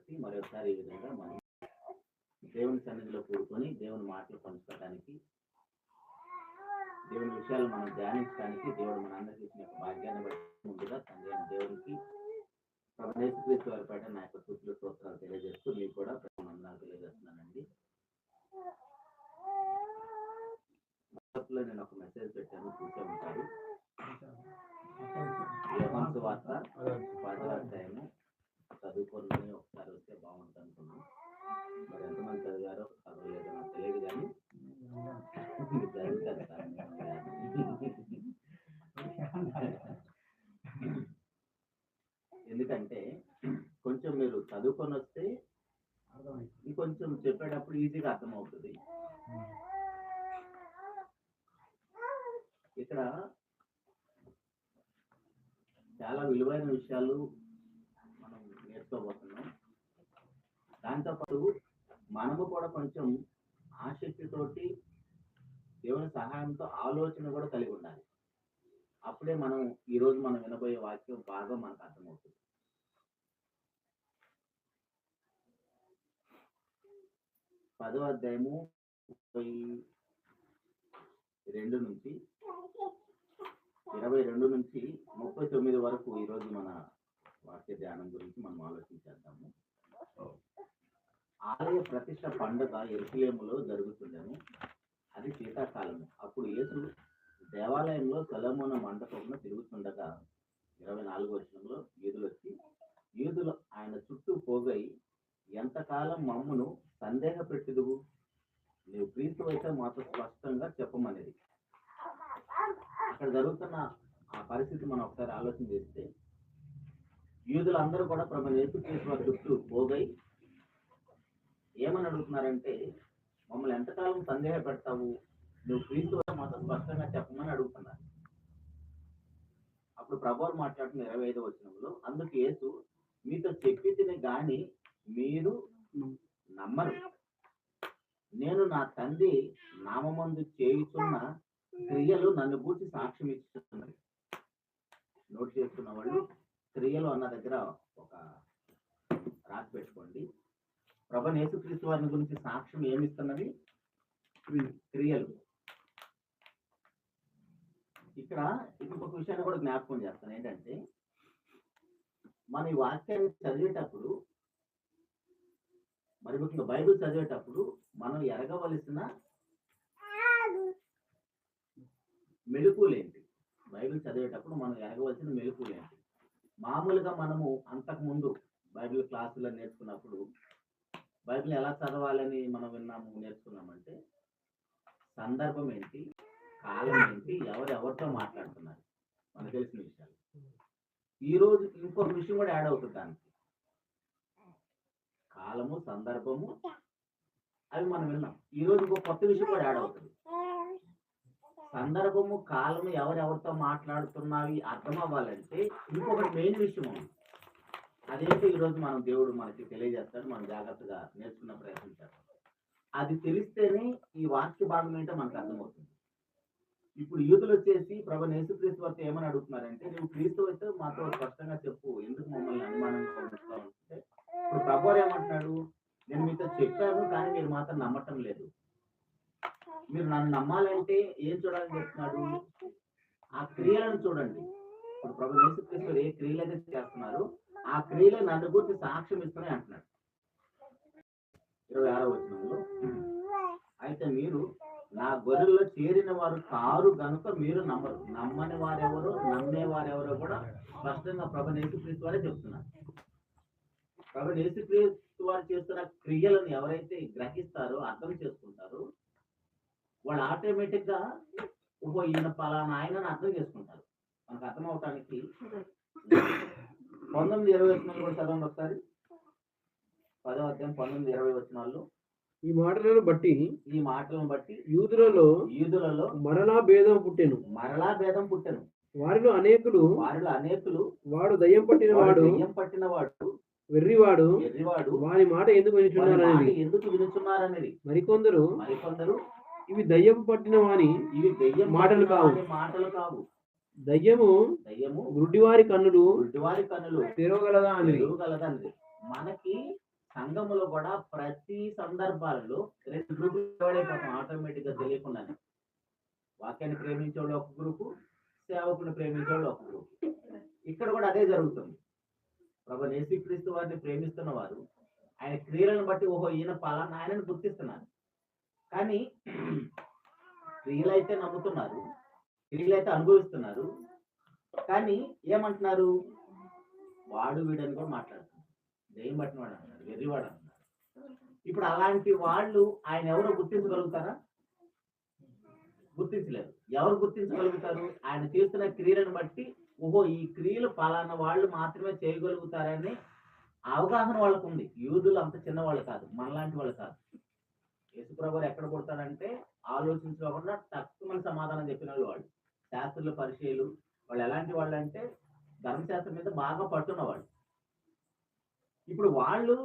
కాబట్టి మరొకసారి ఈ విధంగా మనం దేవుని సన్నిధిలో కూడుకొని దేవుని మాటలు పంచుకోవడానికి, దేవుని విషయాలు మనం ధ్యానించడానికి దేవుడు మనందరికీ ఇచ్చిన యొక్క భాగ్యాన్ని బట్టి ముందుగా తండ్రి అయిన దేవునికి యేసుక్రీస్తు వారి పైన నా యొక్క స్తుతులు స్తోత్రాలు తెలియజేస్తూ మీకు కూడా వందనాలు తెలియజేస్తున్నానండి. నేను ఒక మెసేజ్ పెట్టాను, చూసే ఉంటారు. యోహాను సువార్త 10వ అధ్యాయము చదువుకొని ఒకసారి వస్తే బాగుంటుంది అనుకున్నాను. మరి ఎంతమంది చదివారో చదవలేదో నాకు తెలియదు, కానీ ఎందుకంటే కొంచెం మీరు చదువుకొని వస్తే ఇంకొంచెం చెప్పేటప్పుడు ఈజీగా అర్థమవుతుంది. ఇక్కడ చాలా విలువైన విషయాలు మనం నేర్చుకోబోతున్నాం. దాంతోపాటు మనము కూడా కొంచెం ఆసక్తితోటి దేవుని సహాయంతో ఆలోచన కూడా కలిగి ఉండాలి. అప్పుడే మనం ఈరోజు మనం వినబోయే వాక్యం బాగా మనకు అర్థమవుతుంది. పదవ అధ్యాయము 22 నుంచి 39 వరకు ఈరోజు మన వాక్య ధ్యానం గురించి మనం ఆలోచించేద్దాము. ఆలయ ప్రతిష్ట పండుగ యెరూషలేములో జరుగుతుండెను. అది శీతాకాలము. అప్పుడు యేసు దేవాలయంలో సొలొమోను మంటపమున తిరుగుతుండగా 24వ వచనంలో యూదులు ఆయన చుట్టూ పోగై, ఎంతకాలం మమ్మును సందేహ పెట్టుదువు? నీవు క్రీస్తు అయితే మాతో స్పష్టంగా చెప్పమనేది. అక్కడ జరుగుతున్న ఆ పరిస్థితి మనం ఒకసారి ఆలోచన చేస్తే, యూదులందరూ కూడా ప్రభువైన యేసుక్రీస్తు వారి చుట్టూ పోగై ఏమని అడుగుతున్నారంటే, మమ్మల్ని ఎంతకాలం సందేహ పెడతావు? నువ్వు క్రీస్తు మాతో స్పష్టంగా చెప్పమని అడుగుతున్నారు. అప్పుడు ప్రభువు మాట్లాడుతున్న 25వ వచనంలో, అందుకు యేసు, మీతో చెప్పితిని గాని మీరు నమ్మరు. నేను నా తండ్రి నామమందు చేయుచున్న క్రియలు నన్ను గూర్చి సాక్ష్యం ఇస్తున్నది. నోట్ చేసుకున్న వాళ్ళు క్రియలు అన్న దగ్గర ఒక రాసి పెట్టుకోండి. ప్రభువైన యేసుక్రీస్తు వారిని గురించి సాక్ష్యం ఏమిస్తున్నది? క్రియలు. ఇక్కడ ఇంకొక విషయాన్ని కూడా జ్ఞాపకం చేస్తాను. ఏంటంటే, మన ఈ వాక్యాన్ని చదివేటప్పుడు, మరి ముఖ్యంగా బైబిల్ చదివేటప్పుడు మనం ఎరగవలసిన మెళుకులేంటి? బైబిల్ చదివేటప్పుడు మనం ఎరగవలసిన మెళుకులేంటి? మామూలుగా మనము అంతకుముందు బైబిల్ క్లాసులో నేర్చుకున్నప్పుడు బైబిల్ ఎలా చదవాలని మనం నేర్చుకున్నామంటే, సందర్భం ఏంటి, కాలం ఏంటి, ఎవరెవరితో మాట్లాడుతున్నారు, మనకు తెలిసిన విషయాలు. ఈరోజు ఇంకొక విషయం కూడా యాడ్ అవుతుంది దానికి. కాలము, సందర్భము, అవి మనం విన్నాం. ఈరోజు ఇంకొక కొత్త విషయం కూడా యాడ్ అవుతుంది. సందర్భము, కాలము, ఎవరెవరితో మాట్లాడుతున్నవి అర్థం అవ్వాలంటే ఇంకొకటి మెయిన్ విషయం ఉంది. అదేంటి ఈరోజు మనం దేవుడు మనకి తెలియజేస్తాడు. మనం జాగ్రత్తగా నేర్చుకున్న ప్రయత్నం చేస్తాం. అది తెలిస్తేనే ఈ వాక్య భాగం ఏంటో మనకు అర్థమవుతుంది. ఇప్పుడు యూదులు వచ్చేసి ప్రభువైన యేసుక్రీస్తు వారితో ఏమని అడుగుతున్నారంటే, నువ్వు క్రీస్తు అయితే మాతో స్పష్టంగా చెప్పు, ఎందుకు మమ్మల్ని అనుమానంగా ఉంచుతావు అంటే, ఇప్పుడు ప్రభువు ఏమంటున్నాడు? నేను మీతో చెప్పాను, కానీ మీరు మాత్రం నమ్మటం లేదు. మీరు నన్ను నమ్మాలంటే ఏం చూడాలని చెప్తున్నాడు? ఆ క్రియలను చూడండి. ఇప్పుడు ప్రభువైన యేసుక్రీస్తు ఏ క్రియలు అయితే చేస్తున్నారు, ఆ క్రియలు నన్ను గురించి సాక్ష్యం ఇస్తున్నాయి అంటున్నాడు. 26వ వచనంలో, అయితే మీరు నా గొర్రెల్లో చేరిన వారు కారు గనుక మీరు నమ్మరు. నమ్మని వారెవరో నమ్మే వారెవరో కూడా స్పష్టంగా ప్రభువైన యేసుక్రీస్తు వారే చెప్తున్నారు. ప్రభువైన యేసుక్రీస్తు వారు చేస్తున్న క్రియలను ఎవరైతే గ్రహిస్తారో, అర్థం చేసుకుంటారో, వాళ్ళు ఆటోమేటిక్ గా ఈయన పలానా ఆయనని అర్థం చేసుకుంటారు. మనకు అర్థం అవటానికి 19-20 వచనాలు కూడా చదవండి ఒకసారి. 10వ అధ్యాయం 19-20 వచనాల్లో, ఈ మాటలను బట్టి యూదులలో మరలా భేదం పుట్టెను. వారిలో అనేకులు వాడు దయ్యం పట్టినవాడు వెర్రివాడు వారి మాట ఎందుకు వినుచున్నారనేది. మరికొందరు ఇవి దయ్యం పట్టిన వాని మాటలు కావు. దయ్యము గుడ్డివారి కన్నులు తెరవగలదా అని. మనకి సంఘములో కూడా ప్రతి సందర్భాలలో రెండు గ్రూపులు అయిపోతాం ఆటోమేటిక్ గా తెలియకుండానే. వాక్యాన్ని ప్రేమించే వాళ్ళు ఒక గ్రూపు, సేవకుని ప్రేమించే వాళ్ళు ఒక గ్రూపు. ఇక్కడ కూడా అదే జరుగుతుంది. ప్రభు యేసుక్రీస్తు వారిని ప్రేమిస్తున్న వారు ఆయన క్రియలను బట్టి ఓహో ఈయన పలానా ఆయనను గుర్తిస్తున్నారు. కానీ క్రియలైతే నమ్ముతున్నారు, క్రియలైతే అనుభవిస్తున్నారు. కానీ ఏమంటున్నారు? వాడు వీడని కూడా మాట్లాడుతున్నారు. దెయ్యం పట్టిన వాడు అంటున్నారు, వెర్రివాడు అంటున్నారు. ఇప్పుడు అలాంటి వాళ్ళు ఆయన ఎవరో గుర్తించగలుగుతారా? గుర్తించలేరు. ఎవరు గుర్తించగలుగుతారు? ఆయన చేస్తున్న క్రియలను బట్టి ఓహో ఈ క్రియలు పలానా వాళ్ళు మాత్రమే చేయగలుగుతారని అవగాహన వాళ్ళకు ఉంది. యూదులు అంత చిన్నవాళ్ళు కాదు, మనలాంటి వాళ్ళు కాదు. యేసుప్రభు ఎక్కడ పుడతాడంటే ఆలోచించుకోకుండా తక్కువ సమాధానం చెప్పిన వాళ్ళు. శాస్త్రుల పరిచయాలు వాళ్ళు ఎలాంటి వాళ్ళు అంటే ధర్మశాస్త్రం మీద బాగా పట్టున్నవాళ్ళు. ఇప్పుడు వాళ్ళు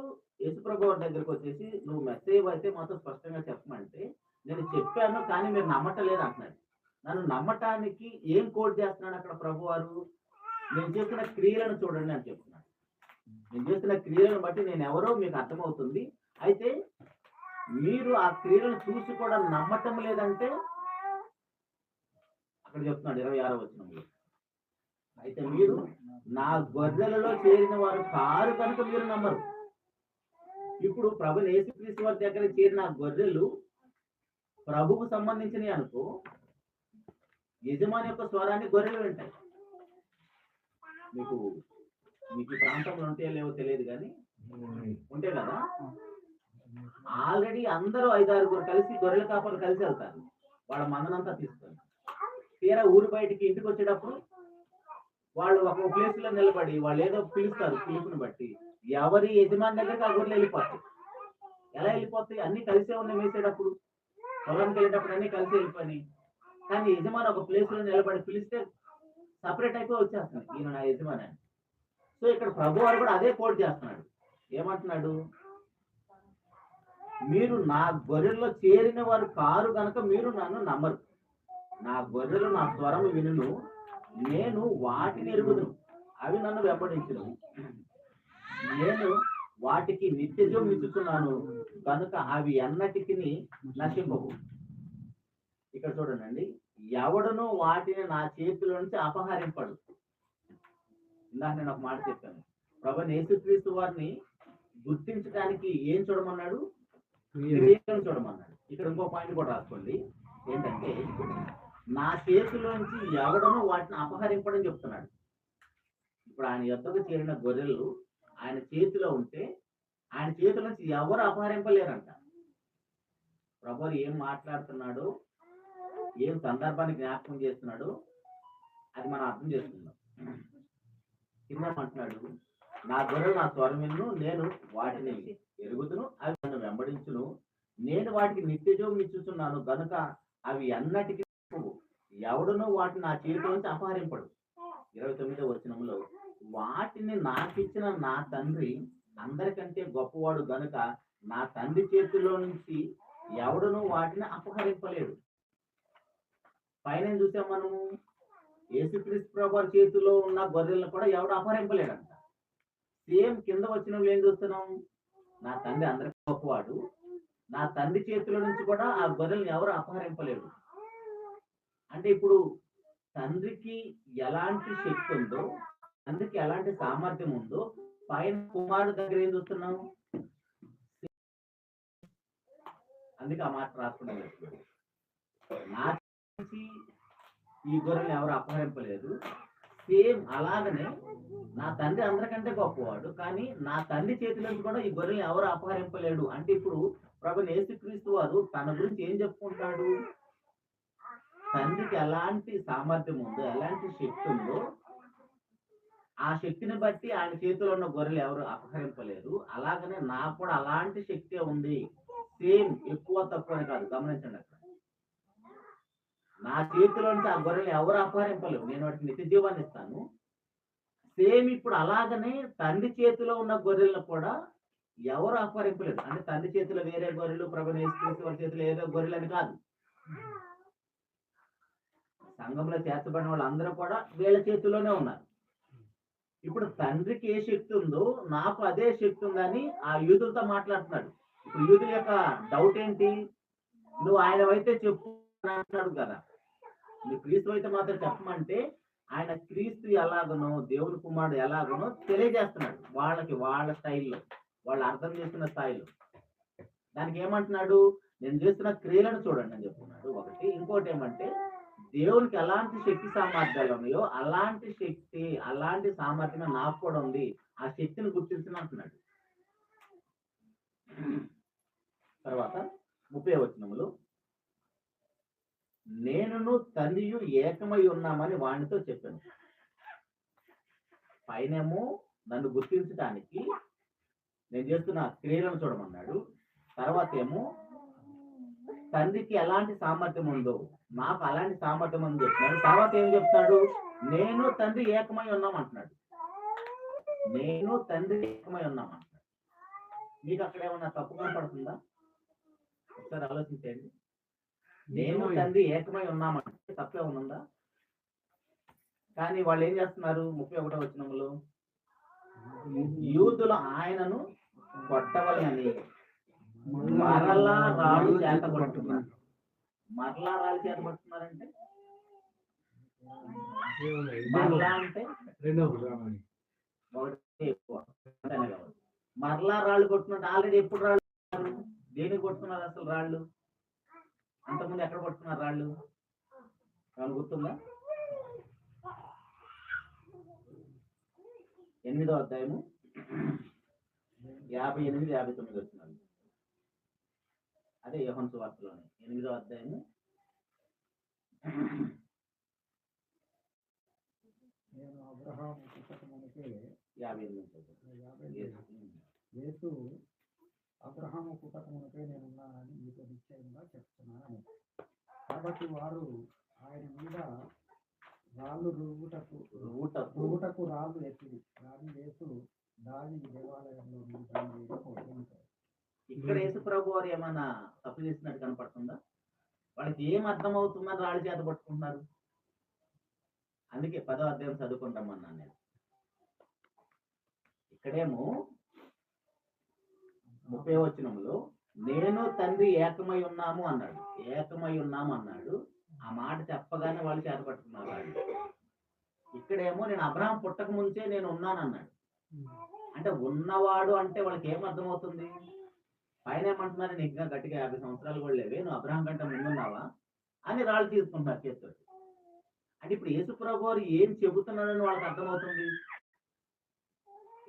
యేసుప్రభు వారి దగ్గరకు వచ్చేసి నువ్వు మెసేజ్ అయితే మాతో స్పష్టంగా చెప్పమంటే నేను చెప్పాను కానీ మీరు నమ్మటలేదు అంటున్నాడు. నన్ను నమ్మటానికి ఏం కోట్ చేస్తున్నాడు అక్కడ ప్రభు వారు? నేను చేస్తున్న క్రియలను చూడండి అని చెప్తున్నాడు. నేను చేస్తున్న క్రియలను బట్టి నేను ఎవరో మీకు అర్థమవుతుంది. అయితే మీరు ఆ క్రియలను చూసి కూడా నమ్మటం లేదంటే అక్కడ చెప్తున్నాడు 26వ వచనంలో, అయితే మీరు నా గొర్రెలలో చేరిన వారు కారు కనుక మీరు నమ్మరు. ఇప్పుడు ప్రభు యేసుక్రీస్తు వారి దగ్గర చేరిన గొర్రెలు ప్రభువుకు సంబంధించినవి అనుకో, యజమాని యొక్క స్వరాన్ని గొర్రెలు వింటాయి. మీకు మీకు ప్రాంతంలో ఉంటే లేవో తెలియదు కానీ ఉంటే కదా, ఆల్రెడీ అందరూ 5-6 కలిసి గొర్రెల కాపలు కలిసి వెళ్తారు వాళ్ళ మందనంతా తీసుకొని. తీరా ఊరు బయటికి ఇంటికి వచ్చేటప్పుడు వాళ్ళు ఒక ప్లేస్ లో నిలబడి వాళ్ళు ఏదో పిలుస్తారు, పిలుపుని బట్టి ఎవరి యజమాని దగ్గరికి ఆ గొర్రెలు వెళ్ళిపోతాయి. ఎలా వెళ్ళిపోతాయి? అన్ని కలిసే ఉన్నాయి. వేసేటప్పుడు పొలంకి వెళ్ళేటప్పుడు అన్ని కలిసి వెళ్ళిపోయి, కానీ యజమాని ఒక ప్లేస్ లో నిలబడి పిలిస్తే సపరేట్ అయిపోయి వచ్చేస్తుంది ఈయన నా యజమాని అని. సో ఇక్కడ ప్రభు వారు కూడా అదే కోట్ చేస్తున్నాడు. ఏమంటున్నాడు? మీరు నా గొర్రెల్లో చేరిన వారు కారు గనక మీరు నన్ను నమ్మరు. నా గొర్రెలు నా స్వరము వినును, నేను వాటిని ఎరుగుదును, అవి నన్ను వెంబడించును, నేను వాటికి నిత్యజీవం ఇస్తున్నాను కనుక అవి ఎన్నటికి నశింపవు. ఇక్కడ చూడండి, ఎవడను వాటిని నా చేతిలో నుంచి అపహరింపడు. ఇందాక నేను ఒక మాట చెప్పాను, ప్రభు యేసుక్రీస్తు వారిని గుర్తించడానికి ఏం చూడమన్నాడు? క్రియలను చూడమన్నాడు. ఇక్కడ ఇంకో పాయింట్ కూడా రాసుకోండి, ఏంటంటే నా చేతిలోంచి ఎవడను వాటిని అపహరింపడని చెప్తున్నాడు. ఇప్పుడు ఆయన యొద్దకు చేరిన గొర్రెలు ఆయన చేతిలో ఉంటే ఆయన చేతుల నుంచి ఎవరు అపహరింపలేరంట. ప్రభు ఏం మాట్లాడుతున్నాడు, ఏం సందర్భాన్ని జ్ఞాపకం చేస్తున్నాడు అది మనం అర్థం చేసుకుందాం. కిందేమంటున్నాడు? నా గొర్రెలు నా స్వరమును, నేను వాటిని ఎరుగుదును, అవి నన్ను వెంబడించును, నేను వాటికి నిత్యజీవం ఇచ్చుచున్నాను గనుక అవి అన్నటికీ ఎవడునో వాటిని నా చేతిలో నుంచి అపహరింపడు. 29వ వచనంలో వాటిని నాకిచ్చిన నా తండ్రి అందరికంటే గొప్పవాడు గనుక నా తండ్రి చేతిలో నుంచి ఎవడునూ వాటిని అపహరింపలేడు. పైన చూసాం మనము, యేసుక్రీస్తు ప్రభు చేతిలో ఉన్న గొర్రెలను కూడా ఎవడు అపహరింపలేడంట. సేమ్ కింద వచ్చిన ఏం చూస్తున్నాం? నా తండ్రి అందరికీ గొప్పవాడు, నా తండ్రి చేతిలో నుంచి కూడా ఆ గొర్రెలను ఎవరు అపహరింపలేడు. అంటే ఇప్పుడు తండ్రికి ఎలాంటి శక్తి ఉందో, తండ్రికి ఎలాంటి సామర్థ్యం ఉందో, పైన కుమారుడు దగ్గర ఏం చూస్తున్నాం? అందుకే ఆ మాట రాసుకున్నాం. నా నుంచి ఈ గొర్రెలు ఎవరు అపహరింపలేదు. సేమ్ అలాగనే నా తండ్రి అందరికంటే గొప్పవాడు, కానీ నా తండ్రి చేతి నుంచి కూడా ఈ గొర్రెలు ఎవరు అపహరింపలేడు. అంటే ఇప్పుడు ప్రభు యేసుక్రీస్తు వారు తన గురించి ఏం చెప్పుకుంటాడు? తండ్రికి ఎలాంటి సామర్థ్యం ఉందో, ఎలాంటి శక్తి ఉందో, ఆ శక్తిని బట్టి ఆయన చేతిలో ఉన్న గొర్రెలు ఎవరు అపహరింపలేరు. అలాగనే నాకు కూడా అలాంటి శక్తి ఉంది. సేమ్ ఎక్కువ తక్కువ అని కాదు, గమనించండి. అక్కడ నా చేతిలో నుంచి ఆ గొర్రెలు ఎవరు అపహరింపలేరు, నేను వాటికి నిత్య జీవాన్ని ఇస్తాను. సేమ్ ఇప్పుడు అలాగనే తండ్రి చేతిలో ఉన్న గొర్రెలను కూడా ఎవరు అపహరింపలేరు. అంటే తండ్రి చేతిలో వేరే గొర్రెలు, ప్రభు యేసుక్రీస్తు వారి చేతిలో ఏదో గొర్రెలు అని కాదు. సంఘంలో చేర్చబడిన వాళ్ళు అందరూ కూడా వీళ్ళ చేతిలోనే ఉన్నారు. ఇప్పుడు తండ్రికి ఏ శక్తి ఉందో నాకు అదే శక్తి ఉందని ఆ యూదులతో మాట్లాడుతున్నాడు. ఇప్పుడు యూదుల యొక్క డౌట్ ఏంటి? నువ్వు ఆయన అయితే చెప్పు అని అంటున్నాడు కదా. నువ్వు క్రీస్తు అయితే మాత్రం చెప్పమంటే ఆయన క్రీస్తు ఎలాగనో దేవుని కుమారుడు ఎలాగనో తెలియజేస్తున్నాడు వాళ్ళకి, వాళ్ళ స్టైల్లో, వాళ్ళు అర్థం చేసుకున్న స్థాయిలో. దానికి ఏమంటున్నాడు? నేను చేస్తున్న క్రియలను చూడండి అని చెప్తున్నాడు ఒకటి. ఇంకోటి ఏమంటే దేవునికి ఎలాంటి శక్తి సామర్థ్యాలు ఉన్నాయో అలాంటి శక్తి, అలాంటి సామర్థ్యం నాకు కూడా ఉంది, ఆ శక్తిని గుర్తించని అంటున్నాడు. తర్వాత 30వ వచనములో నేనును తండ్రియు ఏకమై ఉన్నామని వానితో చెప్పాను. పైనేమో నన్ను గుర్తించడానికి నేను చేస్తున్న క్రియలను చూడమన్నాడు. తర్వాత ఏమో తండ్రికి ఎలాంటి సామర్థ్యం ఉందో నాకు అలాంటి సామర్థ్యం అని చెప్తున్నాడు. తర్వాత ఏం చెప్తాడు? నేను తండ్రి ఏకమై ఉన్నాం అంటున్నాడు. నేను తండ్రి ఏకమై ఉన్నాం అంటున్నాడు. మీకు అక్కడ ఏమన్నా తప్పు కనపడుతుందా? ఒకసారి ఆలోచించండి. నేను తండ్రి ఏకమై ఉన్నామంటే తప్పే ఉందా? కానీ వాళ్ళు ఏం చేస్తున్నారు? 31వ వచనంలో యూదులు ఆయనను కొట్టవలని మరలా రాళ్ళు చేత పడుతున్నారు. మరలా రాళ్ళు చేత పడుతున్నారంటే మరలా అంటే ఒకటి ఎక్కువ. మరలా రాళ్ళు కొట్టుకున్నట్టు ఆల్రెడీ ఎప్పుడు రాళ్ళు దేనికి కొట్టుకున్నారు అసలు రాళ్ళు? అంతకుముందు ఎక్కడ కొట్టుకున్నారు రాళ్ళు? ఏమైనా గుర్తుందా? 8వ అధ్యాయము 58, 59 వచ్చినారు. అదే యోహాను సువార్తలోనే 8వ అధ్యాయము 58. యేసు అబ్రహాము పుట్టకమునకే నేనున్నానని మీతో నిశ్చయంగా చెప్తున్నాను. కాబట్టి వారు ఆయన మీద రాళ్ళు రువ్వుటకు రాళ్ళు ఎత్తింది. కానీ యేసు దావీదు దేవాలయంలో దాని మీద కొట్టించారు. ఇక్కడ యేసు ప్రభు వారు ఏమన్నా తప్పు చేసినట్టు కనపడుతుందా? వాళ్ళకి ఏం అర్థం అవుతుందని రాళ్ళు చేత పట్టుకుంటున్నారు. అందుకే 10వ అధ్యాయం చదువుకుంటామన్నాను నేను. ఇక్కడేమో 30వ వచనంలో నేను తండ్రి ఏకమై ఉన్నాము అన్నాడు. ఏకమై ఉన్నాము అన్నాడు. ఆ మాట చెప్పగానే వాళ్ళు చేత పట్టుకున్నారు వాళ్ళు. ఇక్కడేమో నేను అబ్రహాం పుట్టక ముంచే నేను ఉన్నాను అన్నాడు. అంటే ఉన్నవాడు అంటే వాళ్ళకి ఏం అర్థమవుతుంది? పైన ఏమంటున్నారు? నీకు ఇంకా గట్టిగా 50 సంవత్సరాలు కూడా లేవే, నువ్వు అబ్రహాం కంటే ముందున్నావా అని రాళ్ళు తీసుకుంటున్నారు చేతితో. అంటే ఇప్పుడు యేసుప్రభు వారు ఏం చెబుతున్నాడని వాళ్ళకి అర్థమవుతుంది.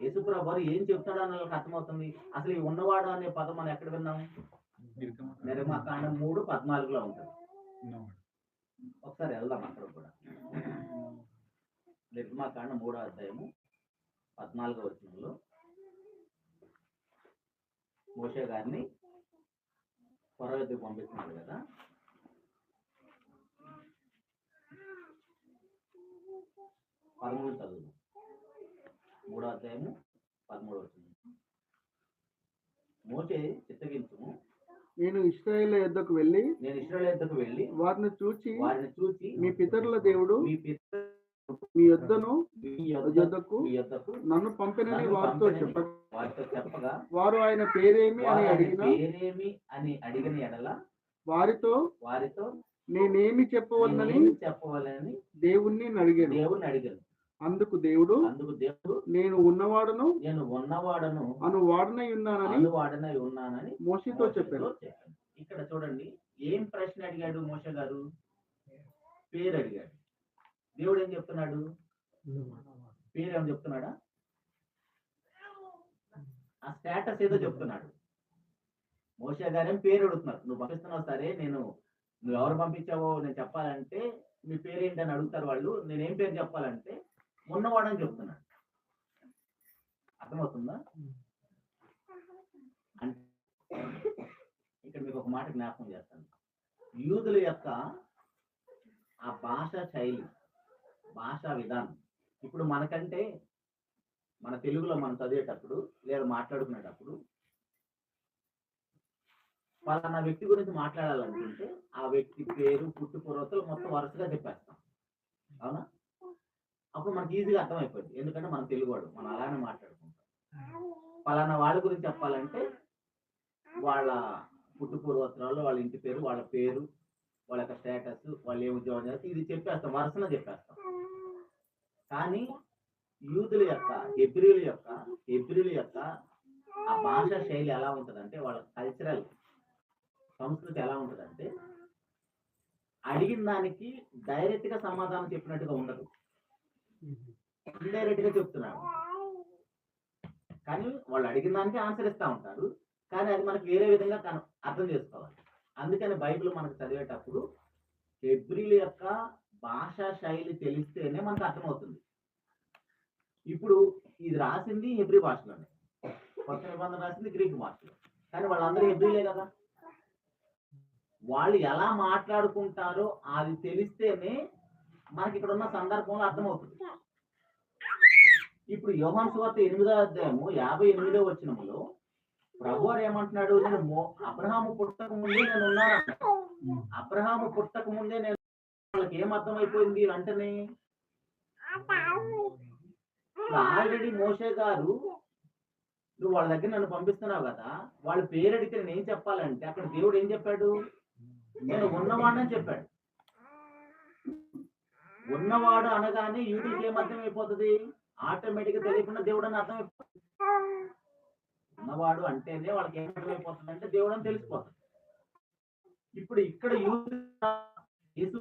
యేసుప్రభు వారు ఏం చెబుతున్నాడని వాళ్ళకి అర్థమవుతుంది. అసలు ఈ ఉన్నవాడు అనే పదం మనం ఎక్కడ విన్నాము? నిర్గమకాండం 3:14లో ఉంటుంది. ఒకసారి వెళ్దాం అక్కడ కూడా. నిర్గమకాండం 3వ అధ్యాయము 14వ వచనంలో మోషే గారిని ఫరో యొద్దకు పంపిస్తున్నాడు కదా. చదువు 3వ అధ్యాయము 13వ వచనం. మోషే చిత్తగించుము, నేను ఇశ్రాయేలు యొద్దకు వెళ్ళి వారిని చూచి మీ పితరుల దేవుడు మీ యొద్దకు నన్ను పంపినని వారితో చెప్పగా వారు ఆయన పేరేమి అని అడిగిన ఎడల వారితో నేనేమి చెప్పవలనని దేవుణ్ణి అడిగాను. అందుకు దేవుడు నేను ఉన్నవాడను అను వాడనై ఉన్నానని మోషేతో చెప్పాను. ఇక్కడ చూడండి, ఏం ప్రశ్న అడిగాడు మోషే గారు? పేరు అడిగాడు. దేవుడు ఏం చెప్తున్నాడు? పేరు ఏమని చెప్తున్నాడా? ఆ స్టేటస్ ఏదో చెప్తున్నాడు. మోషే గారేం పేరు అడుగుతున్నారు. నువ్వు పంపిస్తున్నావు సరే, నువ్వు ఎవరు పంపించావో నేను చెప్పాలంటే మీ పేరేంటి అని అడుగుతారు వాళ్ళు. నేనేం పేరు చెప్పాలంటే ఉన్నవాడని చెప్తున్నాడు. అర్థమవుతుందా? అంటే ఇక్కడ మీకు ఒక మాట జ్ఞాపకం చేస్తాను. యూదుల యొక్క ఆ భాషా శైలి, భాషా విధానం ఇప్పుడు మనకంటే మన తెలుగులో మనం చదివేటప్పుడు లేదా మాట్లాడుకునేటప్పుడు పలానా వ్యక్తి గురించి మాట్లాడాలనుకుంటే ఆ వ్యక్తి పేరు, పుట్టుపూర్వతలు మొత్తం వరుసగా చెప్పేస్తాం. అవునా? అప్పుడు మనకి ఈజీగా అర్థమైపోయింది. ఎందుకంటే మనం తెలుగువాడు, మనం అలానే మాట్లాడుకుంటాం. పలానా వాళ్ళ గురించి చెప్పాలంటే వాళ్ళ పుట్టు పూర్వోత్తరాలు, వాళ్ళ ఇంటి పేరు, వాళ్ళ పేరు, వాళ్ళ యొక్క స్టేటస్, వాళ్ళు ఏ ఉద్యోగం చేస్తే ఇది చెప్పేస్తాం, వరుసన చెప్పేస్తాం. కానీ యూదుల యొక్క హెబ్రీల యొక్క ఆ భాషా శైలి ఎలా ఉంటుందంటే, వాళ్ళ కల్చరల్ సంస్కృతి ఎలా ఉంటుందంటే, అడిగిన దానికి డైరెక్ట్ గా సమాధానం చెప్పినట్టుగా ఉండదు, ఇండైరెక్ట్ గా చెప్తున్నాడు. కానీ వాళ్ళు అడిగిన దానికి ఆన్సర్ ఇస్తా ఉంటారు, కానీ అది మనకు వేరే విధంగా అర్థం చేసుకోవాలి. అందుకని బైబిల్ మనకు చదివేటప్పుడు హెబ్రీల యొక్క భాషా శైలి తెలిస్తేనే మనకు అర్థమవుతుంది. ఇప్పుడు ఇది రాసింది హెబ్రీ భాషలోనే, కొత్త నిబంధన రాసింది గ్రీక్ భాషలో, కానీ వాళ్ళందరూ హెబ్రీలే కదా. వాళ్ళు ఎలా మాట్లాడుకుంటారో అది తెలిస్తేనే మనకి ఇక్కడ ఉన్న సందర్భంలో అర్థమవుతుంది. ఇప్పుడు యోహాను సువార్త 8వ అధ్యాయము 58వ వచనములో ప్రభువారు ఏమంటున్నాడు? నేను అబ్రహాము పుట్టక ముందే నేను ఉన్నాను. అబ్రహాము పుట్టక ముందే నేను, వాళ్ళకి ఏం అర్థమైపోయింది అంటేనే, ఆల్రెడీ మోషే గారు నువ్వు వాళ్ళ దగ్గర నన్ను పంపిస్తున్నావు కదా, వాళ్ళ పేరు అడిగితే నేను ఏం చెప్పాలంటే, అక్కడ దేవుడు ఏం చెప్పాడు? నేను ఉన్నవాడని చెప్పాడు. ఉన్నవాడు అనగానే యూదులకి ఏం అర్థమైపోతుంది? ఆటోమేటిక్ గా తెలియకుండా దేవుడు అని అర్థమైపోతుంది. ఉన్నవాడు అంటేనే వాళ్ళకి ఏం అర్థమైపోతుంది అంటే దేవుడు అని తెలిసిపోతుంది. ఇప్పుడు ఇక్కడ యేసు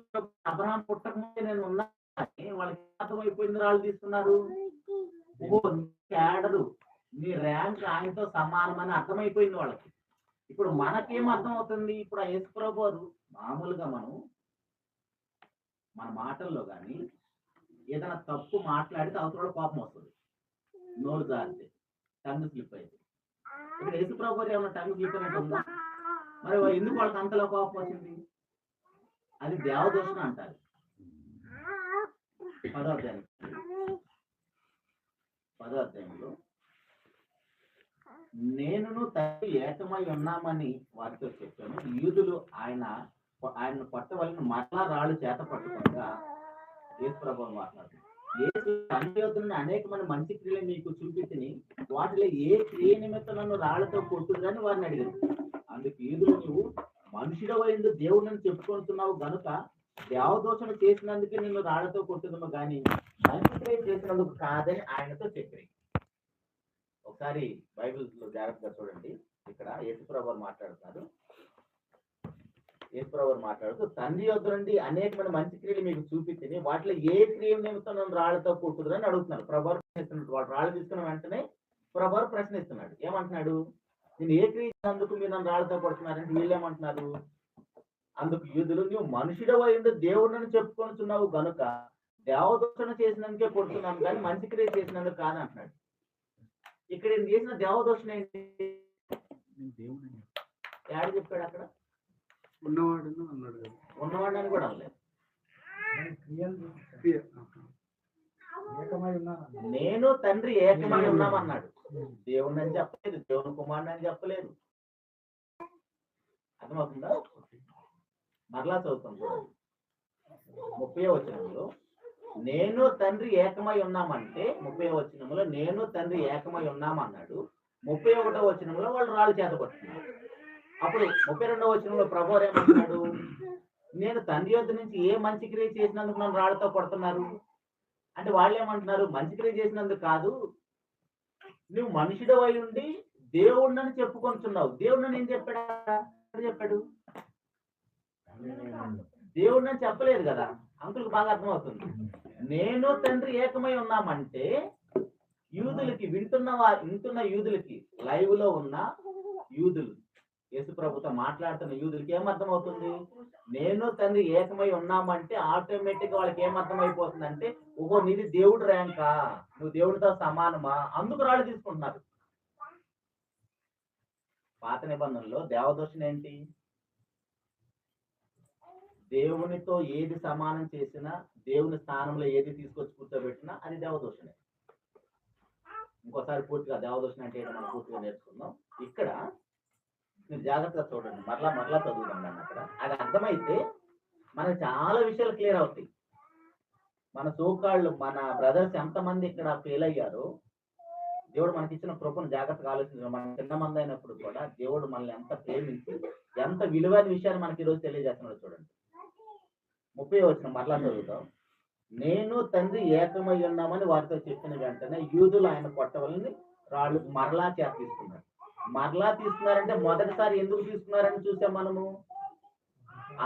అబ్రహాం పుట్టక ముందే నేను ఉన్నానని వాళ్ళకి అర్థమైపోయింది. రాళ్ళు తీసుకున్నారు, ఓ క్యాడరు, నీ ర్యాంక్ ఆయనతో సమానమని అర్థమైపోయింది వాళ్ళకి. ఇప్పుడు మనకేం అర్థం అవుతుంది? ఇప్పుడు ఆ యేసుప్రభు వారు మామూలుగా మన మాటల్లో కానీ ఏదైనా తప్పు మాట్లాడితే అవతల కోపం వస్తుంది, నోరు జారితే, టంగ్ స్లిప్ అయితే. ఇప్పుడు యేసుప్రభు వారు ఏమన్నా టంగ్ స్లిప్ అయినట్టు ఉందా? మరి ఎందుకు వాళ్ళకి అంతలో కోపం వచ్చింది? అది దేవదోషణ అంటారు. 10వ అధ్యాయంలో నేనును తండ్రి ఏకమై ఉన్నామని వారితో చెప్పాను. యూదులు ఆయన కొట్టవలన మరలా రాళ్ళు చేత పట్టుకుంటా యేసుప్రభువుని మాట్లాడుతున్నారు. యేసు తండ్రి యొద్ద నుండి అనేకమైన మంచి క్రియలు మీకు చూపించి వాటిలో ఏ క్రియ నిమిత్తం నన్ను రాళ్లతో కొట్టుదని వారిని అడిగారు. అందుకు యూదులు, నువ్వు మనుషుడవైందు దేవుడిని చెప్పుకుంటున్నావు గనుక దేవదోషణ చేసినందుకే నిన్ను రాళ్లతో కొట్టుదును గాని మంచి క్రియ చేసినందుకు కాదని ఆయనతో చెప్పారు. ఒకసారి బైబిల్ జాగ్రత్తగా చూడండి. ఇక్కడ యేసుప్రభువు మాట్లాడుతున్నారు. యేసుప్రభువు మాట్లాడుతూ తండ్రి యొద్ద నుండి అనేకమైన మంచి క్రియలు మీకు చూపించి వాటిలో ఏ క్రియ నిమిత్తం నన్ను రాళ్లతో కొట్టుదని అడుగుతున్నారు. ప్రభువు ప్రశ్నిస్తున్నాడు. వాడు రాళ్ళు తీసుకున్న వెంటనే ప్రభువు ప్రశ్నిస్తున్నాడు. ఏమంటున్నాడు? నేను ఏ క్రియ చేసినందుకు మీరు నన్ను రాళ్లతో కొడుతున్నారంటే వీళ్ళు ఏమంటున్నారు? అందుకు యూదులు, నువ్వు మనుషుడవైండు దేవుడిని చెప్పుకొనుచున్నావు గనుక దేవదోషణ చేసినందుకే కొడుతున్నాను కానీ మంచి క్రియ చేసినందుకు కాదంటున్నాడు. ఇక్కడ నేను చేసిన దేవదోషణ ఏంటి? యాడ్ చెప్పాడు అక్కడ, ఉన్నవాడని అన్నాడు. ఉన్నవాడని కూడా అనలేదు. నేను తండ్రి ఏకమై ఉన్నామన్నాడు. దేవుణ్ణి అని చెప్పలేదు, దేవుని కుమారుని అని చెప్పలేదు. అర్థమవుతుందా? మరలా చదువుతాం చూడండి. 30వ వచనంలో నేను తండ్రి ఏకమై ఉన్నామంటే 30వ వచనంలో నేను తండ్రి ఏకమై ఉన్నామన్నాడు. 31వ వచనంలో వాళ్ళు రాళ్ళు చేత పట్టుకున్నారు. అప్పుడు 32వ వచనంలో ప్రభువు ఏమంటున్నాడు? నేను తండ్రి యొద్ద నుంచి ఏ మంచి క్రియ చేసినందుకు నన్ను రాళ్లతో కొడుతున్నారు అంటే వాళ్ళు ఏమంటున్నారు? మంచి క్రియ చేసినందుకు కాదు, నువ్వు మనుషుడవై ఉండి దేవుడిని చెప్పుకొంటున్నావు. దేవుడిని ఏం చెప్పాడు? దేవుడిని చెప్పలేదు కదా. అంకుల్కి బాగా అర్థమవుతుంది. నేను తండ్రి ఏకమై ఉన్నామంటే యూదులకి వింటున్న యూదులకి, లైవ్ లో ఉన్న యూదులు, యేసుప్రభుతో మాట్లాడుతున్న యూదులకి ఏమర్థమవుతుంది? నేను తండ్రి ఏకమై ఉన్నామంటే ఆటోమేటిక్ గా వాళ్ళకి ఏమర్థమైపోతుంది అంటే, ఓహో నీది దేవుడు ర్యాంకా, నువ్వు దేవుడితో సమానమా, అందుకు రాళ్ళు తీసుకుంటున్నారు. పాత నిబంధనలో దేవదోషణ ఏంటి? దేవునితో ఏది సమానం చేసినా, దేవుని స్థానంలో ఏది తీసుకొచ్చి కూర్చోబెట్టినా అది దేవదోషణే. ఇంకోసారి పూర్తిగా దేవదోషణ అంటే మనం పూర్తిగా నేర్చుకుందాం. ఇక్కడ మీరు జాగ్రత్తగా చూడండి, మరలా చదువుదాం. అక్కడ అది అర్థమైతే మనకు చాలా విషయాలు క్లియర్ అవుతాయి. మన సోకాళ్ళు మన బ్రదర్స్ ఎంతమంది ఇక్కడ ఫెయిల్ అయ్యారో దేవుడు మనకి ఇచ్చిన కృపను జాగ్రత్తగా ఆలోచించారు. మన చిన్న మంది అయినప్పుడు కూడా దేవుడు మనల్ని ఎంత ప్రేమించి ఎంత విలువైన విషయాన్ని మనకి ఈరోజు తెలియజేస్తున్నాడు చూడండి. 30వ వచనం మరలా చదువుతాం. నేను తండ్రి ఏకమై ఉన్నామని వారితో చెప్పిన వెంటనే యూదులు ఆయన కొట్టవలని రాళ్ళు మరలా తీసుకున్నారు. మరలా తీసుకున్నారంటే మొదటిసారి ఎందుకు తీసుకున్నారని చూసాం మనము.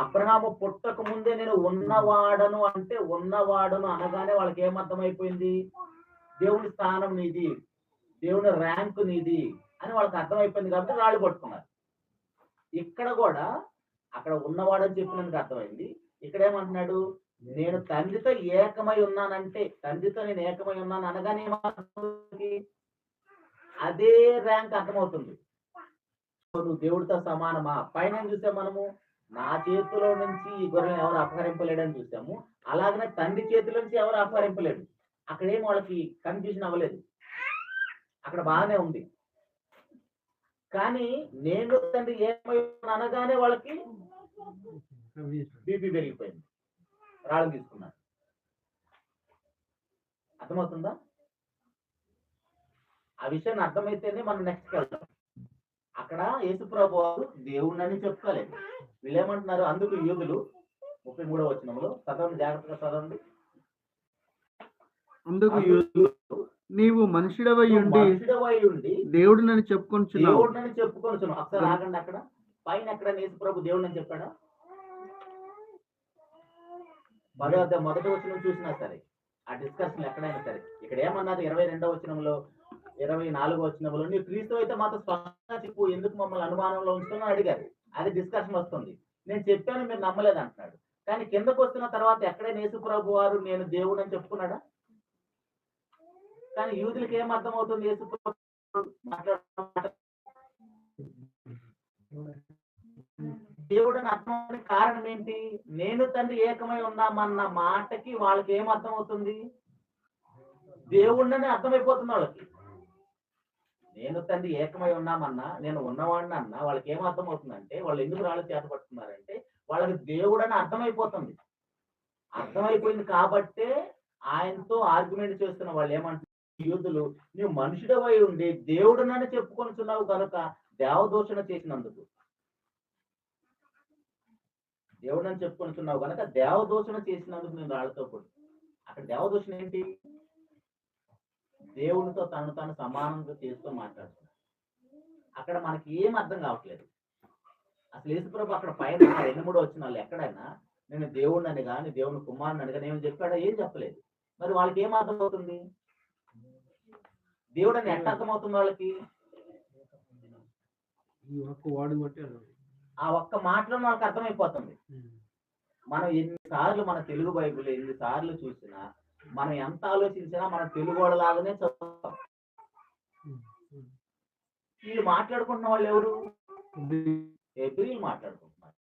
అబ్రహాము పుట్టక ముందే నేను ఉన్నవాడను అంటే ఉన్నవాడను అనగానే వాళ్ళకి ఏమర్థమైపోయింది, దేవుని స్థానం నీది, దేవుని ర్యాంకు నీది అని వాళ్ళకి అర్థమైపోయింది కాబట్టి రాళ్ళు పట్టుకున్నారు. ఇక్కడ కూడా అక్కడ ఉన్నవాడని చెప్పినందుకు అర్థమైంది. ఇక్కడ ఏమంటున్నాడు, నేను తండ్రితో ఏకమై ఉన్నానంటే తండ్రితో నేను ఏకమై ఉన్నాను అనగానే అదే ర్యాంక్ అర్థమవుతుంది. నువ్వు దేవుడితో సమానమా. పైన చూసాం మనము, నా చేతిలో నుంచి ఈ గొర్రెలను ఎవరు అపహరింపలేడని చూసాము. అలాగనే తండ్రి చేతిలో నుంచి ఎవరు అపహరింపలేడు. అక్కడేం వాళ్ళకి కన్ఫ్యూజన్ అవ్వలేదు, అక్కడ బాగానే ఉంది. కానీ నేను తండ్రి ఏమై అనగానే వాళ్ళకి బీపీ పెరిగిపోయింది, రాళ్ళు తీసుకున్నారు. అర్థమవుతుందా? ఆ విషయాన్ని అర్థమైతేనే మనం నెక్స్ట్ వెళ్తాం. అక్కడ యేసుప్రభు వారు దేవుణ్ణని చెప్పుకోలేదు. వీళ్ళేమంటున్నారు, అందుకు యూదులు 33వ వచనంలో చదవండి, జాగ్రత్తగా చదవండి. అందుకు నీవు మనుషుడవై ఉండి దేవుడు నన్ను చెప్పుకొనుచున్నావు. ఒకసారి ఆగండి. అక్కడ పైన ఎక్కడ యేసుప్రభు దేవుడు అని చెప్పాడా? మొదటి వచనం చూసినా సరే, ఆ డిస్కషన్ ఎక్కడైనా సరే, ఇక్కడ ఏమన్నారు 22వ వచనంలో 24వ వచనంలో నీవు క్రీస్తు అయితే మాత్రం స్పష్టంగా చెప్పు, ఎందుకు మమ్మల్ని అనుమానంలో ఉంచుతున్నా అడిగారు. అది డిస్కషన్ వస్తుంది. నేను చెప్పాను మీరు నమ్మలేదు అంటున్నాడు. కానీ కిందకు వస్తున్న తర్వాత ఎక్కడైనా యేసుప్రభు వారు నేను దేవుడు అని చెప్పుకున్నాడా? కానీ యూదులకి ఏం అర్థమవుతుంది, యేసుప్రభు దేవుడు అని అర్థం కారణం ఏంటి? నేను తండ్రి ఏకమై ఉన్నామన్న మాటకి వాళ్ళకి ఏం అర్థమవుతుంది, దేవుడిని అర్థమైపోతుంది వాళ్ళకి. నేను తండ్రి ఏకమై ఉన్నామన్నా, నేను ఉన్నవాడిని అన్నా వాళ్ళకి ఏం అర్థమవుతుందంటే, వాళ్ళు ఎందుకు రాళ్ళు చేత పట్టుకున్నారంటే వాళ్ళకి దేవుడు అని అర్థమైపోతుంది. అర్థమైపోయింది కాబట్టే ఆయనతో ఆర్గ్యుమెంట్ చేస్తున్న వాళ్ళు ఏమంటున్నారు, యూదులు నువ్వు మనుషుడవై ఉండి దేవుడునని చెప్పుకొనుచున్నావు కనుక దేవదూషణ చేసినందుకు, దేవుడని చెప్పుకొనుచున్నావు కనుక దేవదూషణ చేసినందుకు నేను రాళ్ళతో కొడు. అక్కడ దేవదూషణ ఏంటి? దేవునితో తను తాను సమానంగా చేస్తూ మాట్లాడుతున్నాడు. అక్కడ మనకి ఏం అర్థం కావట్లేదు. అసలు యేసుప్రభు అక్కడ పైన 2-3 వచనాలు ఎక్కడైనా నేను దేవుడిని కానీ దేవుని కుమారుని అని కానీ ఏమని చెప్పాడో ఏం చెప్పలేదు. మరి వాళ్ళకి ఏం అర్థం అవుతుంది? దేవుడు అని ఎట్లా అర్థమవుతుంది వాళ్ళకి? ఆ ఒక్క మాటలో వాళ్ళకి అర్థమైపోతుంది. మనం ఎన్నిసార్లు మన తెలుగు బైబిల్ ఎన్నిసార్లు చూసినా, మనం ఎంత ఆలోచించినా మన తెలుగు వాళ్ళలాగానే చదువుతాం. వీళ్ళు మాట్లాడుకుంటున్న వాళ్ళు ఎవరు? హెబ్రీలు మాట్లాడుకుంటున్నారు.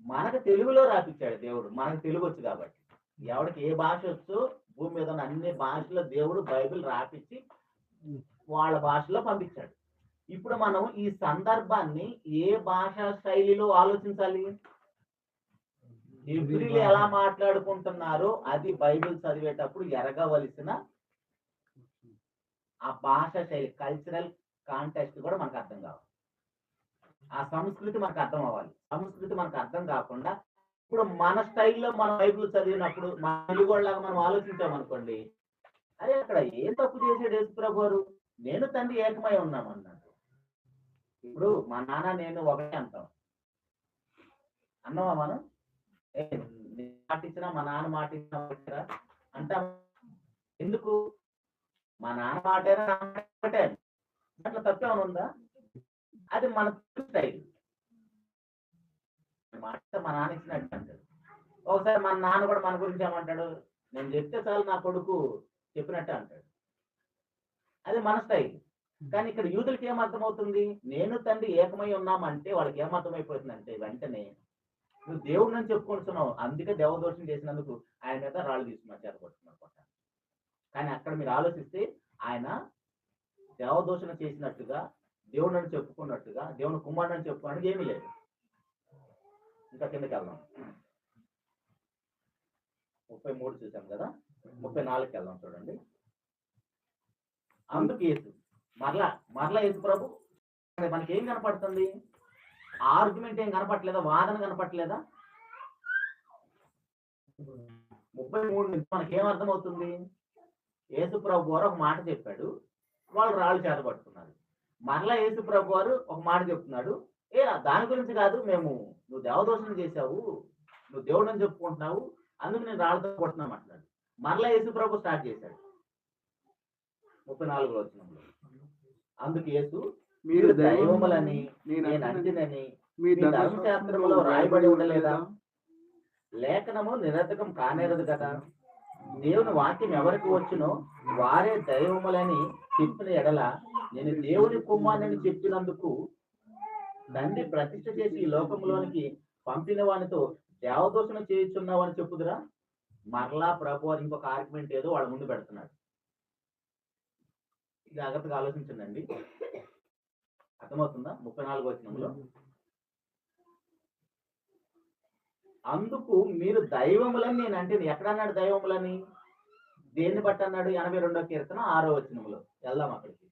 మనకు తెలుగులో రాపిచ్చాడు దేవుడు, మనకు తెలుగు వచ్చు కాబట్టి. ఎవరికి ఏ భాష వచ్చో భూమి మీద ఉన్న అన్ని భాషలో దేవుడు బైబిల్ రాపిచ్చి వాళ్ళ భాషలో పంపించాడు. ఇప్పుడు మనం ఈ సందర్భాన్ని ఏ భాషా శైలిలో ఆలోచించాలి? హెబ్రీలు ఎలా మాట్లాడుకుంటున్నారో అది బైబిల్ చదివేటప్పుడు ఎరగవలసిన ఆ భాషా శైలి, కల్చరల్ కాంటెక్స్ట్ కూడా మనకు అర్థం కావాలి. ఆ సంస్కృతి మనకు అర్థం అవ్వాలి. సంస్కృతి మనకు అర్థం కాకుండా ఇప్పుడు మన స్టైల్లో మన బైబిల్ చదివినప్పుడు మన తెలుగులాగా మనం ఆలోచించామనుకోండి, అరే అక్కడ ఏం తప్పు చేసాడు యేసుప్రభు వారు? నేను తండ్రి ఏకమై ఉన్నామన్నాడు. ఇప్పుడు మా నాన్న నేను ఒకటే అంటాం, అన్నావా మనం? మాట ఇచ్చినా మా నాన్న మాట ఇచ్చినా అంటాం. ఎందుకు? మా నాన్న మాటైనా ఒకటే, దాంట్లో తప్పేమైనా ఉందా? అది మన స్టైల్. మాట మా నాన్న ఇచ్చినట్టు అంటాడు. ఒకసారి మన నాన్న కూడా మన గురించి ఏమంటాడు, నేను చెప్తే చాలు నా కొడుకు చెప్పినట్టు అంటాడు. అది మన స్టైల్. కానీ ఇక్కడ యూదులకి ఏమర్థమవుతుంది? నేను తండ్రి ఏకమై ఉన్నామంటే వాళ్ళకి ఏమర్థమైపోతుందంటే వెంటనే నువ్వు దేవుడు అని చెప్పుకుంటున్నావు, అందుకే దేవదోషం చేసినందుకు ఆయన మీద రాళ్ళు తీసుకున్నారు, చేతపడుతున్నారు కొట్టాలి. కానీ అక్కడ మీరు ఆలోచిస్తే ఆయన దేవదోషణ చేసినట్టుగా, దేవుడు అని చెప్పుకున్నట్టుగా, దేవుని కుమారుడు అని చెప్పుకున్నట్టు ఏమీ లేదు. ఇంకా కిందకి వెళ్దాం. 33 చూసాం కదా, 34కి వెళ్దాం చూడండి. అందుకు యేసు మరలా యేసు ప్రభు మనకి ఏం కనపడుతుంది? ఆర్గ్యుమెంట్ ఏం కనపట్లేదా? వాదన కనపట్లేదా? 33 నుంచి మనకి ఏం అర్థమవుతుంది? యేసు ప్రభు వారు ఒక మాట చెప్పాడు, వాళ్ళు రాళ్ళు చేత పట్టుకున్నారు. మరలా యేసు ప్రభు వారు ఒక మాట చెప్తున్నాడు, దాని గురించి కాదు, నువ్వు దేవదోషణం చేశావు, నువ్వు దేవుడు అని చెప్పుకుంటున్నావు, అందుకు నేను రాళ్ళతో కొడుతున్నాను అంటున్నాడు. మరలా యేసు ప్రభు స్టార్ట్ చేశాడు 34వ వచనంలో. అందుకు యేసు మీరు దైవములని నేను అంటినని మీ ధర్మశాస్త్రంలో రాయబడి ఉండలేదా? లేఖనము నిరర్థకం కానేరదు కదా. దేవుని వాక్యం ఎవరికి వచ్చునో వారే దైవములని చెప్పిన ఎడల నేను దేవుని కుమారుని చెప్పినందుకు తండ్రి ప్రతిష్ఠ చేసి ఈ లోకంలోనికి పంపిన వానితో దేవదోషణ చేయుచున్నావు అని చెప్పుదురా? మరలా ప్రభు అని ఇంకొక ఆర్గ్యుమెంట్ ఏదో వాళ్ళ ముందు పెడుతున్నాడు. జాగ్రత్తగా ఆలోచించండి. అర్థమవుతుందా? 34వ వచనంలో అందుకు మీరు దైవములని నేను అంటే ఎక్కడ అన్నాడు? దైవములని దేన్ని బట్టి అన్నాడు? 82వ కీర్తన 6వ వచనంలో. వెళ్దాం అక్కడికి.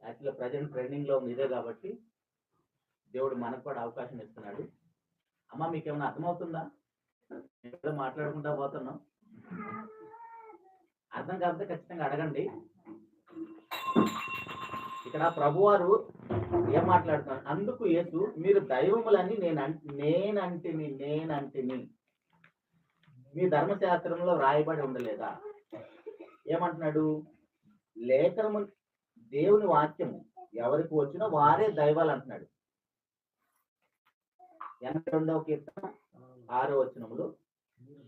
యాక్చువల్గా ప్రజెంట్ ట్రెండింగ్ లో ఉంది ఇదే కాబట్టి దేవుడు మనకు కూడా అవకాశం ఇస్తున్నాడు. అమ్మ మీకేమైనా అర్థమవుతుందా? ఏదో మాట్లాడుకుంటా పోతున్నాం. అర్థం కాకపోతే ఖచ్చితంగా అడగండి. ఇక్కడ ప్రభువారు ఏం మాట్లాడుతున్నారు? అందుకు యేసు మీరు దైవములని నేనంటిని మీ ధర్మశాస్త్రంలో రాయబడి ఉండలేదా? ఏమంటున్నాడు? లేఖనము దేవుని వాక్యము ఎవరికి వచ్చినా వారే దైవాలు అంటున్నాడు. 82వ కీర్తన 6వ వచనములో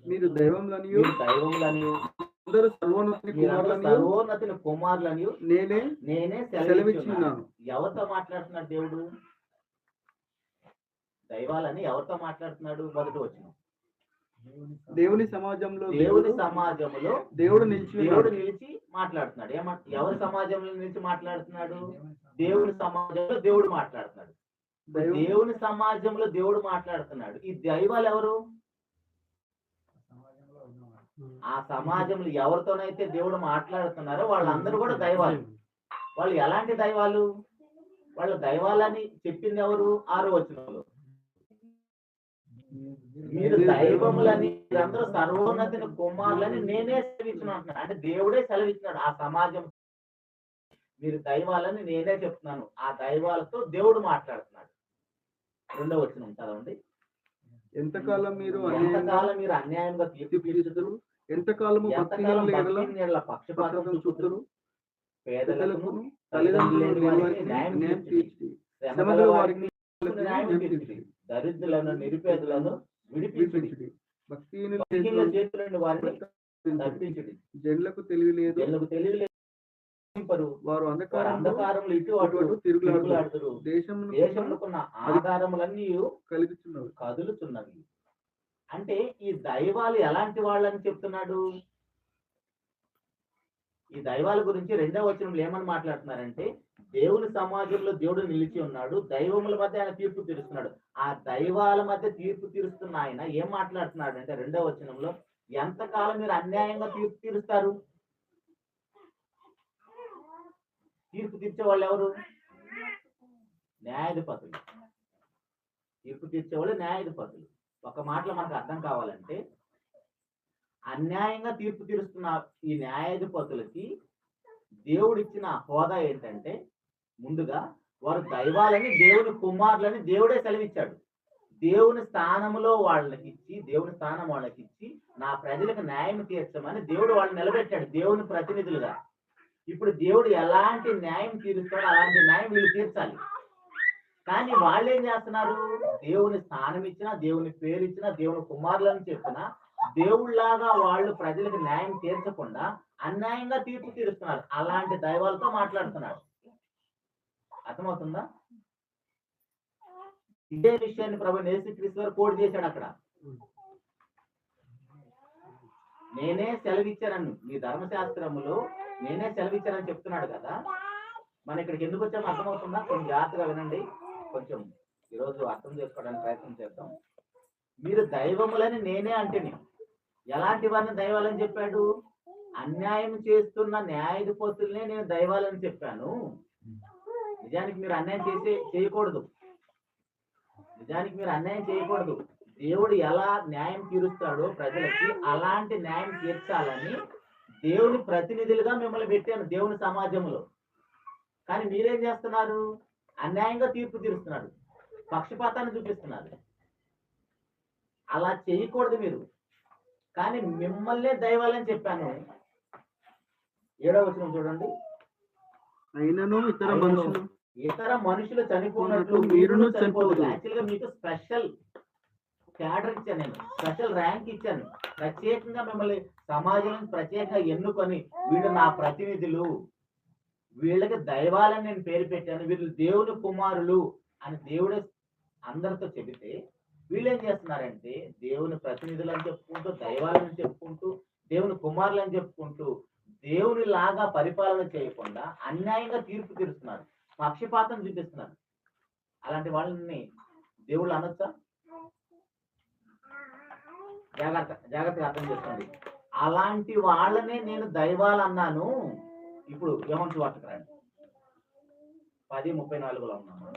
మీరు దైవములని సర్వోన్నతిని కుమారులని నేనే సెలవిచ్చున్నాను. ఎవరితో మాట్లాడుతున్నాడు దేవుడు? దైవాలని ఎవరితో మాట్లాడుతున్నాడు? మొదటి వచనం. దేవుని సమాజంలో దేవుడు నిలిచి మాట్లాడుతున్నాడు. ఎవరి సమాజంలో నిలిచి మాట్లాడుతున్నాడు? దేవుని సమాజంలో దేవుడు మాట్లాడుతున్నాడు. దేవుని సమాజంలో దేవుడు మాట్లాడుతున్నాడు. ఈ దైవాలు ఎవరు? ఆ సమాజంలో ఎవరితోనైతే దేవుడు మాట్లాడుతున్నారో వాళ్ళందరూ కూడా దైవాలు. వాళ్ళు ఎలాంటి దైవాలు? వాళ్ళు దైవాలని చెప్పింది ఎవరు? 6వ వచనంలో మీరు దైవములని మీరందరూ సర్వోన్నతిని కుమారులని నేనే సెలవిచ్చిన అంటున్నాడు. అంటే దేవుడే సెలవిచ్చినాడు ఆ సమాజం. మీరు దైవాలని నేనే చెప్తున్నాను. ఆ దైవాలతో దేవుడు మాట్లాడుతున్నాడు. 2వ వచనం చదవండి. ఎంతకాలం మీరు అన్యాయంగా తీర్పు, ఎంతకాలము పక్షపాతం చూపుతారు, పేదలకు దరిద్రులను నిరుపేదలను విడిపించుడి, చేతులను వారిని తప్పించుడి. జనులకు తెలియలేదు, వారు అంధకారంలో ఇటు అటు తిరుగులాడుతారు. దేశంలోకున్న ఆధారములన్నీ కదులుతున్నవి. అంటే ఈ దైవాలు ఎలాంటి వాళ్ళని చెప్తున్నాడు? ఈ దైవాల గురించి 2వ వచనంలో ఏమని మాట్లాడుతున్నారంటే దేవుని సమాజంలో దేవుడు నిలిచి ఉన్నాడు, దైవముల మధ్య ఆయన తీర్పు తీరుస్తున్నాడు. ఆ దైవాల మధ్య తీర్పు తీరుస్తున్న ఆయన ఏం మాట్లాడుతున్నాడు అంటే 2వ వచనంలో ఎంతకాలం మీరు అన్యాయంగా తీర్పు తీరుస్తారు? తీర్పు తీర్చే వాళ్ళు ఎవరు? న్యాయాధిపతులు. తీర్పు తీర్చేవాళ్ళు న్యాయాధిపతులు. ఒక మాటలో మనకు అర్థం కావాలంటే అన్యాయంగా తీర్పు తీరుస్తున్న ఈ న్యాయాధిపతులకి దేవుడిచ్చిన హోదా ఏంటంటే ముందుగా వారు దైవాలని దేవుని కుమారులని దేవుడే సెలవిచ్చాడు. దేవుని స్థానంలో దేవుని స్థానం వాళ్ళకి ఇచ్చి నా ప్రజలకు న్యాయం తీర్చమని దేవుడు వాళ్ళని నిలబెట్టాడు దేవుని ప్రతినిధులుగా. ఇప్పుడు దేవుడు ఎలాంటి న్యాయం తీరుస్తాడో అలాంటి న్యాయం వీళ్ళు తీర్చాలి. కానీ వాళ్ళు ఏం చేస్తున్నారు? దేవుని స్థానం ఇచ్చినా, దేవుని పేరు ఇచ్చినా, దేవుని కుమారులను చెప్పినా దేవుళ్లాగా వాళ్ళు ప్రజలకు న్యాయం తీర్చకుండా అన్యాయంగా తీర్పు తీరుస్తున్నారు. అలాంటి దైవాలతో మాట్లాడుతున్నారు. అర్థమవుతుందా? ఇదే విషయాన్ని ప్రభు యేసుక్రీస్తు వారు కోడ్ చేశాడు అక్కడ. నేనే సెలవిచ్చానని మీ ధర్మశాస్త్రములో నేనే సెలవిచ్చానని చెప్తున్నాడు కదా. మనం ఇక్కడికి ఎందుకు వచ్చామో అర్థమవుతుందా? కొంచెం జాగ్రత్తగా వినండి. కొంచెం ఈరోజు అర్థం చేసుకోవడానికి ప్రయత్నం చేద్దాం. మీరు దైవములని నేనే అంటేనే. ఎలాంటి వారిని దైవాలని చెప్పాడు? అన్యాయం చేస్తున్న న్యాయాధిపతులనే నేను దైవాలని చెప్పాను. నిజానికి మీరు అన్యాయం చేయకూడదు. నిజానికి మీరు అన్యాయం చేయకూడదు. దేవుడు ఎలా న్యాయం తీరుస్తాడో ప్రజలకి అలాంటి న్యాయం తీర్చాలని దేవుని ప్రతినిధులుగా మిమ్మల్ని పెట్టాను దేవుని సమాజంలో. కానీ మీరేం చేస్తున్నారు? అన్యాయంగా తీర్పు తీరుస్తున్నారు, పక్షపాతాన్ని చూపిస్తున్నారు. అలా చేయకూడదు మీరు. కానీ మిమ్మల్నే దైవాలని చెప్పాను. 7వ వచనం చూడండి. అయినను ఇతర మనుషులు చనిపోయినట్లు మీరును చనిపోదు. యాక్చువల్ గా మీకు స్పెషల్ క్యాడర్ ఇచ్చాను, నేను స్పెషల్ ర్యాంక్ ఇచ్చాను. ప్రత్యేకంగా మిమ్మల్ని సమాజంలో ప్రత్యేకంగా ఎన్నుకొని వీళ్ళు నా ప్రతినిధులు, వీళ్ళకి దైవాలని నేను పేరు పెట్టాను, వీళ్ళు దేవుని కుమారులు అని దేవుడు అందరితో చెబితే వీళ్ళు ఏం చేస్తున్నారంటే దేవుని ప్రతినిధులు అని చెప్పుకుంటూ, దైవాలని చెప్పుకుంటూ, దేవుని కుమారులు అని చెప్పుకుంటూ దేవుని లాగా పరిపాలన చేయకుండా అన్యాయంగా తీర్పు తీరుస్తున్నారు, పక్షపాతం చూపిస్తున్నారు. అలాంటి వాళ్ళని దేవుళ్ళు అనొచ్చా? జాగ్రత్తగా అర్థం చేసుకోండి. అలాంటి వాళ్ళనే నేను దైవాలు అన్నాను. ఇప్పుడు యోహాను సువార్తకు రండి, 10:34లో ఉన్నాము.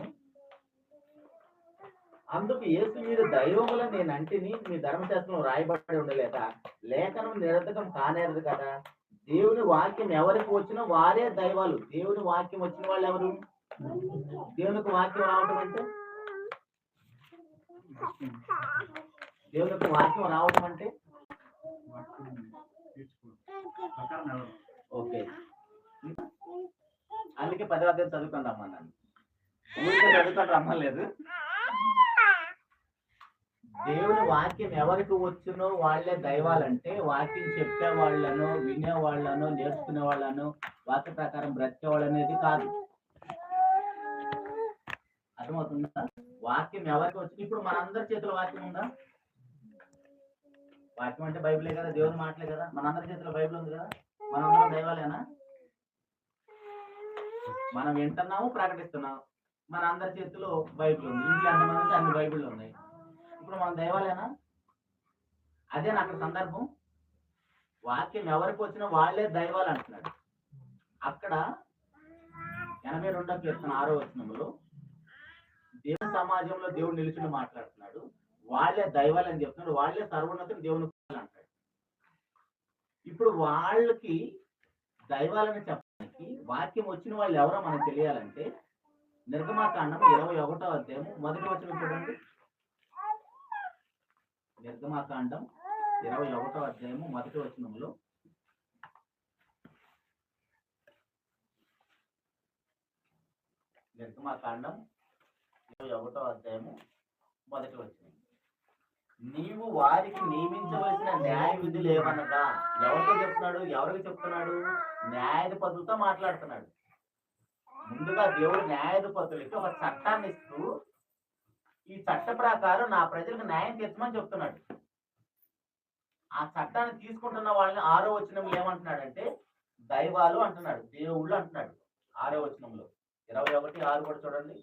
అందుకు యేసు మీరు దైవముల నేను అంటిని మీ ధర్మశాస్త్రంలో రాయబడి ఉండలేదా? లేఖనం నిరర్ధకం కానేరదు కదా. దేవుని వాక్యం ఎవరికి వచ్చినా వారే దైవాలు. దేవుని వాక్యం వచ్చిన వాళ్ళు ఎవరు? దేవునికి వాక్యం రావటం అంటే దేవునికి వాక్యం రావటం అంటే ఓకే. అందుకే 10వ అధ్యాయం చదువుకొని రమ్మన్నాను. ఊరికే చదువుకొని రమ్మలేదు. దేవుని వాక్యం ఎవరికి వచ్చునో వాళ్ళే దైవాలంటే వాక్యం చెప్పే వాళ్ళను, వినే వాళ్ళను, నేర్చుకునే వాళ్ళను, వాక్య ప్రకారం బ్రతికే వాళ్ళు అనేది కాదు. అర్థమవుతుందా? వాక్యం ఎవరికి వచ్చి ఇప్పుడు మనందరి చేతిలో వాక్యం ఉందా? వాక్యం అంటే బైబిలే కదా, దేవుని మాటలే కదా. మనందరి చేతిలో బైబిల్ ఉంది కదా. మనందరం దైవాలేనా? మనం వింటున్నాము, ప్రకటిస్తున్నాము. మన అందరి చేతిలో బైబిల్ ఉంది. ఇంట్లో ఎంతమంది అన్ని బైబిళ్ళు ఉన్నాయి. ఇప్పుడు మనం దైవాలేనా? అదే నాకు సందర్భం. వాక్యం ఎవరికి వచ్చినా వాళ్ళే దైవాలు అంటున్నాడు. అక్కడ 82వ కీర్తన 6వ వచనంలో దేవుని సమాజంలో దేవుడు నిలుచుని మాట్లాడుతున్నాడు. వాళ్ళే దైవాలు అని చెప్తున్నాడు. వాళ్ళే సర్వోన్నతులు దేవుని అంటాడు. ఇప్పుడు వాళ్ళకి దైవాలని చెప్పడానికి వాక్యం వచ్చిన వాళ్ళు ఎవరో మనకు తెలియాలంటే నిర్గమాకాండం 21వ అధ్యాయం 1వ వచనం చూడండి. నిర్గమాకాండం 21వ అధ్యాయం 1వ వచనంలో నిర్గమాకాండం 21వ అధ్యాయం 1వ వచనం. నీవు వారికి నియమించవలసిన న్యాయ విధులు ఏమనగా, ఎవరితో చెప్తున్నాడు? ఎవరికి చెప్తున్నాడు? న్యాయాధిపతులతో మాట్లాడుతున్నాడు. ముందుగా దేవుడు న్యాయాధిపతులకి ఒక చట్టాన్ని ఇస్తూ ఈ చట్ట ప్రకారం నా ప్రజలకు న్యాయం తీర్చమని చెప్తున్నాడు. ఆ చట్టాన్ని తీసుకుంటున్న వాళ్ళని 6వ వచనంలో ఏమంటున్నాడంటే దైవాలు అంటున్నాడు, దేవుళ్ళు అంటున్నాడు. 6వ వచనంలో 21:6 కూడా చూడండి.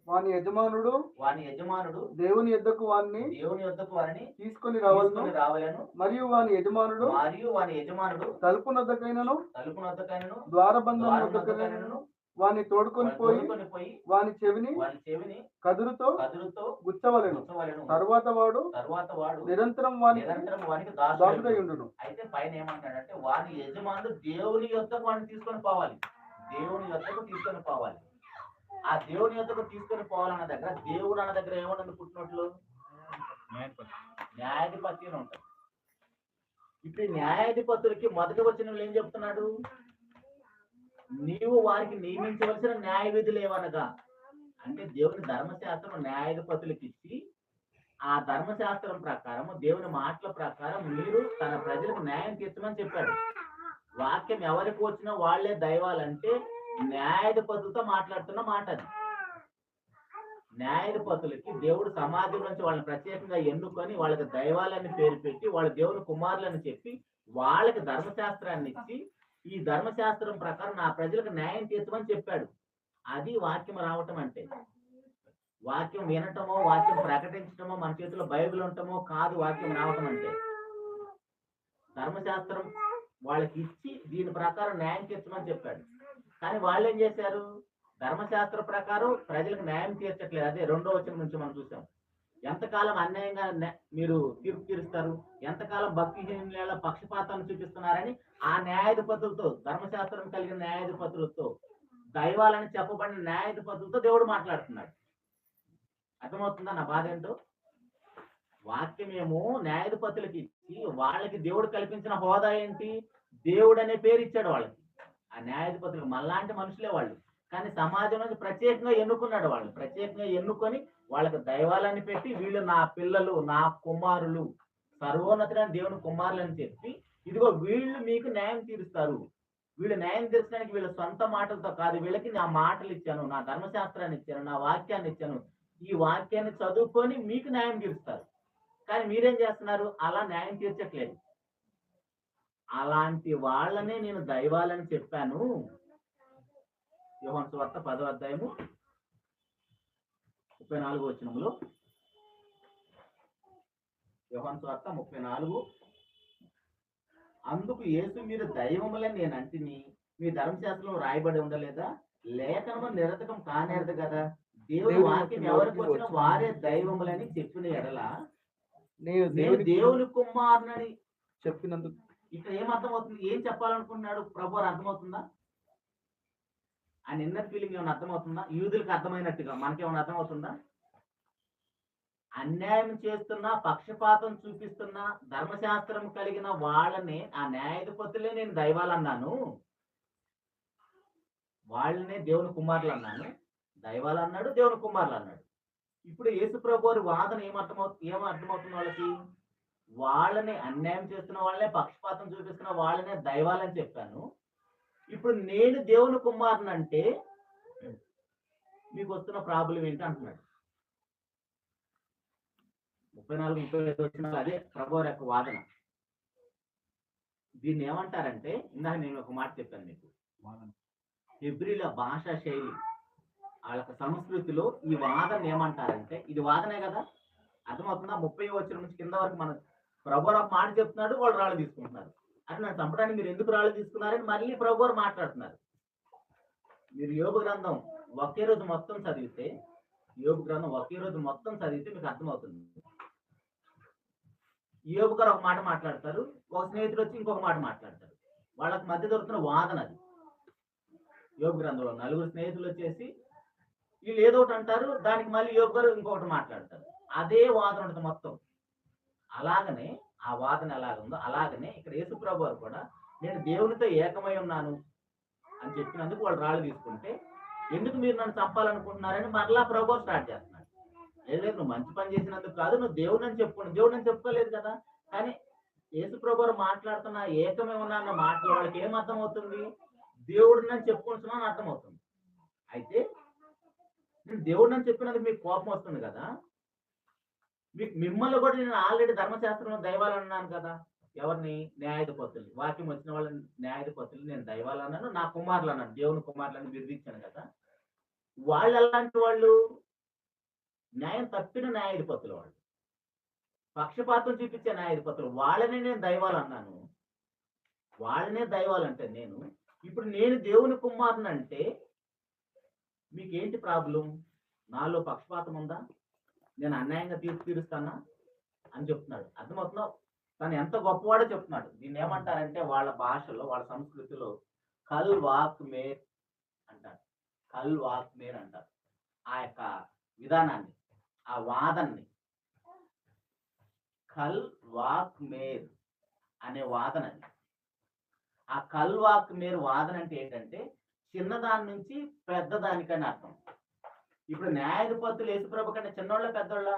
వాని యజమానుడు దేవుని యొద్దకు వారిని తీసుకొని రావాలను. మరియు వాని యజమానుడు తలుపు నొద్దకైనను ద్వారబంధం నొద్దకైనను వాని తోడుకొని పోయి వాని చెవిని కదురుతో గుచ్చవలెను. తరువాత వాడు నిరంతరం వానికి దాసుడై ఉండును. అయితే పైన ఏమంటాడంటే వాని యజమానుడు దేవుని యొద్దకు వాడిని తీసుకొని పోవాలి. దేవుని యొద్దకు తీసుకొని పోవాలి. ఆ దేవుని యొద్దకు తీసుకొని పోవాలన్న దగ్గర దేవుడు అన్న దగ్గర ఏమన్నది పుట్టినట్లు న్యాయాధిపతి అని ఉంటాడు. ఇప్పుడు న్యాయాధిపతులకి మొదటి వచనంలో ఏం చెప్తున్నాడు? నీవు వారికి నియమించవలసిన న్యాయ విధులు ఏమనగా అంటే దేవుని ధర్మశాస్త్రం న్యాయాధిపతులకి ఇచ్చి ఆ ధర్మశాస్త్రం ప్రకారం దేవుని మాటల ప్రకారం మీరు తన ప్రజలకు న్యాయం తీర్చమని చెప్పాడు. వాక్యం ఎవరికి వచ్చినా వాళ్లే దైవాలంటే న్యాయాధిపతులతో మాట్లాడుతున్న మాట అది. న్యాయాధిపతులకి దేవుడు సమాజం నుంచి వాళ్ళని ప్రత్యేకంగా ఎన్నుకొని వాళ్ళకి దైవాలని పేరు పెట్టి వాళ్ళ దేవుని కుమారులని చెప్పి వాళ్ళకి ధర్మశాస్త్రాన్ని ఇచ్చి ఈ ధర్మశాస్త్రం ప్రకారం నా ప్రజలకు న్యాయం తీర్చమని చెప్పాడు. అది వాక్యం రావటం అంటే. వాక్యం వినటమో వాక్యం ప్రకటించటమో మన చేతిలో బైబిల్ ఉండటమో కాదు వాక్యం రావటం అంటే. ధర్మశాస్త్రం వాళ్ళకి ఇచ్చి దీని ప్రకారం న్యాయం తీర్చమని చెప్పాడు. కానీ వాళ్ళు ఏం చేశారు? ధర్మశాస్త్ర ప్రకారం ప్రజలకు న్యాయం తీర్చట్లేదు. అదే 2వ వచనం నుంచి మనం చూసాం. ఎంతకాలం అన్యాయంగా మీరు తీర్పు తీరుస్తారు, ఎంతకాలం భక్తిహీనుల పక్షపాతాన్ని చూపిస్తున్నారని ఆ న్యాయాధిపతులతో, ధర్మశాస్త్రం కలిగిన న్యాయాధిపతులతో, దైవాలని చెప్పబడిన న్యాయాధిపతులతో దేవుడు మాట్లాడుతున్నాడు. అర్థమవుతుందా నా బాధ ఏంటో? వాక్యమేమో న్యాయాధిపతులకి ఇచ్చి వాళ్ళకి దేవుడు కల్పించిన హోదా ఏంటి? దేవుడు అనే పేరు ఇచ్చాడు వాళ్ళకి. ఆ న్యాయాధిపతులకు మనలాంటి మనుషులే వాళ్ళు. కానీ సమాజం నుంచి ప్రత్యేకంగా ఎన్నుకున్నాడు వాళ్ళు. ప్రత్యేకంగా ఎన్నుకొని వాళ్ళకి దైవాలని పెట్టి వీళ్ళు నా పిల్లలు, నా కుమారులు, సర్వోన్నతులైన దేవుని కుమారులు అని చెప్పి, ఇదిగో వీళ్ళు మీకు న్యాయం తీరుస్తారు. వీళ్ళు న్యాయం తీర్చడానికి వీళ్ళ సొంత మాటలతో కాదు, వీళ్ళకి నా మాటలు ఇచ్చాను, నా ధర్మశాస్త్రాన్ని ఇచ్చాను, నా వాక్యాన్ని ఇచ్చాను, ఈ వాక్యాన్ని చదువుకొని మీకు న్యాయం తీరుస్తారు. కానీ మీరేం చేస్తున్నారు? అలా న్యాయం తీర్చట్లేదు. అలాంటి వాళ్ళనే నేను దైవాలని చెప్పాను. యోహాను సువార్త 10వ అధ్యాయము 34వ వచనంలో, యోహాను సువార్త 34, అందుకు యేసు మీరు దైవములని నేను అంటిని, మీ ధర్మశాస్త్రంలో రాయబడి ఉండలేదా? లేఖనము నిరతకం కానేరదు కదా. దేవుని వాక్యం ఎవరికి వచ్చినా వారే దైవములని చెప్పిన ఎడల నేను దేవుని కుమారునని చెప్పినందుకు ఇక్కడ ఏమర్థమవుతుంది? ఏం చెప్పాలనుకుంటున్నాడు ప్రభు అని అర్థమవుతుందా? ఆయన ఇన్నర్ ఫీలింగ్ ఏమైనా అర్థమవుతుందా? యూదులకు అర్థమైనట్టుగా మనకేమైనా అర్థమవుతుందా? అన్యాయం చేస్తున్నా, పక్షపాతం చూపిస్తున్నా, ధర్మశాస్త్రం కలిగిన వాళ్ళని, ఆ న్యాయాధిపతులే నేను దైవాలన్నాను, వాళ్ళనే దేవుని కుమారులు అన్నాను. దైవాలు అన్నాడు, దేవుని కుమారులు అన్నాడు. ఇప్పుడు యేసు ప్రభు వారి వాదన ఏమర్థమవుతుంది వాళ్ళకి? వాళ్ళని అన్యాయం చేస్తున్న వాళ్ళనే, పక్షపాతం చూపిస్తున్న వాళ్ళనే దైవాలని చెప్పాను. ఇప్పుడు నేను దేవుని కుమారుని అంటే మీకు వస్తున్న ప్రాబ్లం ఏంటి అంటున్నాడు. 34-35 వచ్చిన అదే ప్రభు వారి యొక్క వాదన. దీన్ని ఏమంటారంటే, ఇందాక నేను ఒక మాట చెప్పాను మీకు, హెబ్రీల భాషా శైలి, వాళ్ళ సంస్కృతిలో ఈ వాదన ఏమంటారంటే, ఇది వాదనే కదా, అర్థమవుతుందా? 30వ వచనం నుంచి కింద వరకు మన ప్రభు ఒక మాట చెప్తున్నాడు, వాళ్ళు రాళ్ళు తీసుకుంటున్నారు. అంటే నన్ను చంపడానికి మీరు ఎందుకు రాళ్ళు తీసుకున్నారని మళ్ళీ ప్రభు మాట్లాడుతున్నారు. మీరు యోబు గ్రంథం ఒకే రోజు మొత్తం చదివితే, మీకు అర్థమవుతుంది. యోబు గారు ఒక మాట మాట్లాడతారు, ఒక స్నేహితుడు వచ్చి ఇంకొక మాట మాట్లాడతారు. వాళ్ళకి మధ్య దొరుకుతున్న వాదన అది. యోబు గ్రంథంలో 4 స్నేహితులు వచ్చేసి వీళ్ళు ఏదో ఒకటి అంటారు, దానికి మళ్ళీ యోబు గారు ఇంకొకటి మాట్లాడతారు. అదే వాదన ఉంటుంది మొత్తం. అలాగనే ఆ వాదన ఎలాగుందో అలాగనే ఇక్కడ యేసుప్రభు వారు కూడా నేను దేవునితో ఏకమై ఉన్నాను అని చెప్పినందుకు వాళ్ళు రాళ్ళు తీసుకుంటే, ఎందుకు మీరు నన్ను చంపాలనుకుంటున్నారని మరలా ప్రభు స్టార్ట్ చేస్తున్నాడు. లేదు, నువ్వు మంచి పని చేసినందుకు కాదు, నువ్వు దేవుడు అని చెప్పుకున్నావు. దేవుడు అని చెప్పుకోలేదు కదా. కానీ యేసుప్రభు వారు మాట్లాడుతున్న ఏకమై ఉన్నా అన్న మాటలు వాళ్ళకి ఏం అర్థమవుతుంది? దేవుడిని అని చెప్పుకుంటున్నాను అర్థమవుతుంది. అయితే నేను దేవుడిని అని చెప్పినందుకు మీకు కోపం వస్తుంది కదా. మిమ్మల్ని కూడా నేను ఆల్రెడీ ధర్మశాస్త్రంలో దైవాలు అన్నాను కదా. ఎవరిని? న్యాయాధిపతులు. వాక్యం వచ్చిన వాళ్ళని న్యాయాధిపతులు నేను దైవాలు అన్నాను, నా కుమారులు అన్నాను, దేవుని కుమారులని బిరుదిచ్చాను కదా. వాళ్ళు ఎలాంటి వాళ్ళు? న్యాయం తప్పిన న్యాయాధిపతులు, వాళ్ళు పక్షపాతం చూపించే న్యాయాధిపతులు. వాళ్ళనే నేను దైవాలు అన్నాను, వాళ్ళనే దైవాలు అంటే నేను. ఇప్పుడు నేను దేవుని కుమారుని అంటే మీకేంటి ప్రాబ్లం? నాలో పక్షపాతం ఉందా? నేను అన్యాయంగా తీరుస్తానా అని చెప్తున్నాడు. అర్థమవుతుందా? తను ఎంత గొప్పవాడో చెప్తున్నాడు. దీన్ని ఏమంటారంటే వాళ్ళ భాషలో, వాళ్ళ సంస్కృతిలో కల్ వాక్ మేర్ అంటారు. కల్ వాక్ మేర్ అంటారు. ఆ యొక్క విధానాన్ని, ఆ వాదనని కల్ వాక్ మేర్ అనే వాదన. ఆ కల్ వాక్ మేర్ వాదన అంటే ఏంటంటే చిన్నదాని నుంచి పెద్దదానికని అర్థం. ఇప్పుడు న్యాయాధిపతులు యేసుప్రభు కంటే చిన్నోళ్ళ పెద్దోళ్ళ?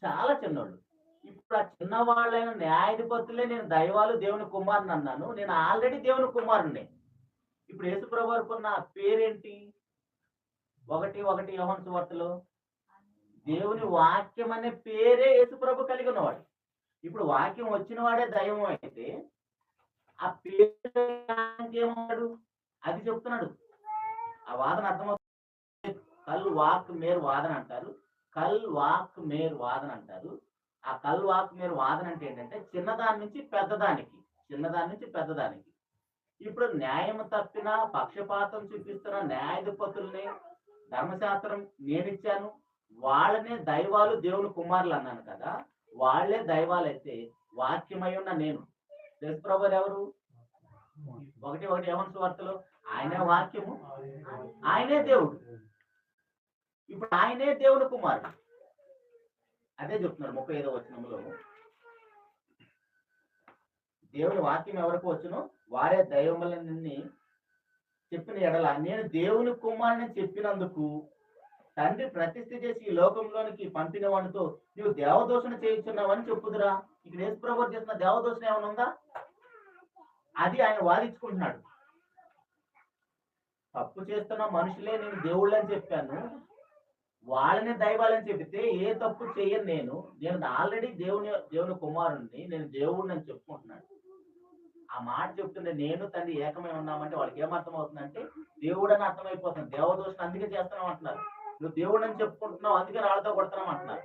చాలా చిన్నోళ్ళు. ఇప్పుడు ఆ చిన్నవాళ్ళైన న్యాయాధిపతులే నేను దైవాలు, దేవుని కుమారుని అన్నాను. నేను ఆల్రెడీ దేవుని కుమారుణ్ణి. ఇప్పుడు యేసుప్రభు వారికి పేరేంటి? 1:1 యోహాను సువార్తలో దేవుని వాక్యం అనే పేరే యేసుప్రభు కలిగి ఉన్నవాడు. ఇప్పుడు వాక్యం వచ్చిన వాడే దైవం అయితే ఆ పేరు ఏమన్నాడు? అది చెప్తున్నాడు. ఆ వాదన అర్థమవుతుంది. కల్ వాక్ మేర్ వాదన అంటారు, కల్ వాక్ మేర్ వాదన అంటారు. ఆ కల్ వాక్ మేర్ వాదన అంటే ఏంటంటే చిన్నదాని నుంచి పెద్దదానికి, చిన్నదాని నుంచి పెద్దదానికి. ఇప్పుడు న్యాయం తప్పిన, పక్షపాతం చూపిస్తున్న న్యాయాధిపతుల్ని ధర్మశాస్త్రం నేనిచ్చాను, వాళ్ళనే దైవాలు దేవుని కుమారులు అన్నాను కదా, వాళ్ళే దైవాలైతే వాక్యమై ఉన్న నేను యేసుప్రభు ఎవరు? 1:1 యోహాను సువార్తలో ఆయనే వాక్యము, ఆయనే దేవుడు. ఇప్పుడు ఆయనే దేవుని కుమారుడు. అదే చెప్తున్నాడు 35వ వచనంలో, దేవుని వాక్యం ఎవరికి వచ్చునో వారే దైవములని చెప్పిన ఎడల నేను దేవుని కుమారుని చెప్పినందుకు తండ్రి ప్రతిష్ఠ చేసి ఈ లోకంలోనికి పంపిన వాడితో నువ్వు దేవదోషణ చేయించున్నావని చెప్పుదురా. ఇక్కడ యేసుప్రభు చేసిన దేవదోషణ ఏమైనా ఉందా? అది ఆయన వాదించుకుంటున్నాడు. తప్పు చేస్తున్న మనుషులే నేను దేవుళ్ళు అని చెప్పాను, వాళ్ళని దైవాలని చెబితే ఏ తప్పు చెయ్యను నేను ఆల్రెడీ దేవుని కుమారుణ్ణి, నేను దేవుడిని అని చెప్పుకుంటున్నాడు. ఆ మాట చెప్తుంటే నేను తండ్రి ఏకమై ఉన్నామంటే వాళ్ళకి ఏమర్థం అవుతుందంటే దేవుడు అని అర్థమైపోతుంది. దేవదోషణ అందుకే చేస్తున్నాం అంటున్నారు, నువ్వు దేవుడు అని చెప్పుకుంటున్నావు అందుకే రాళ్ళతో కొడుతున్నాం అంటున్నారు.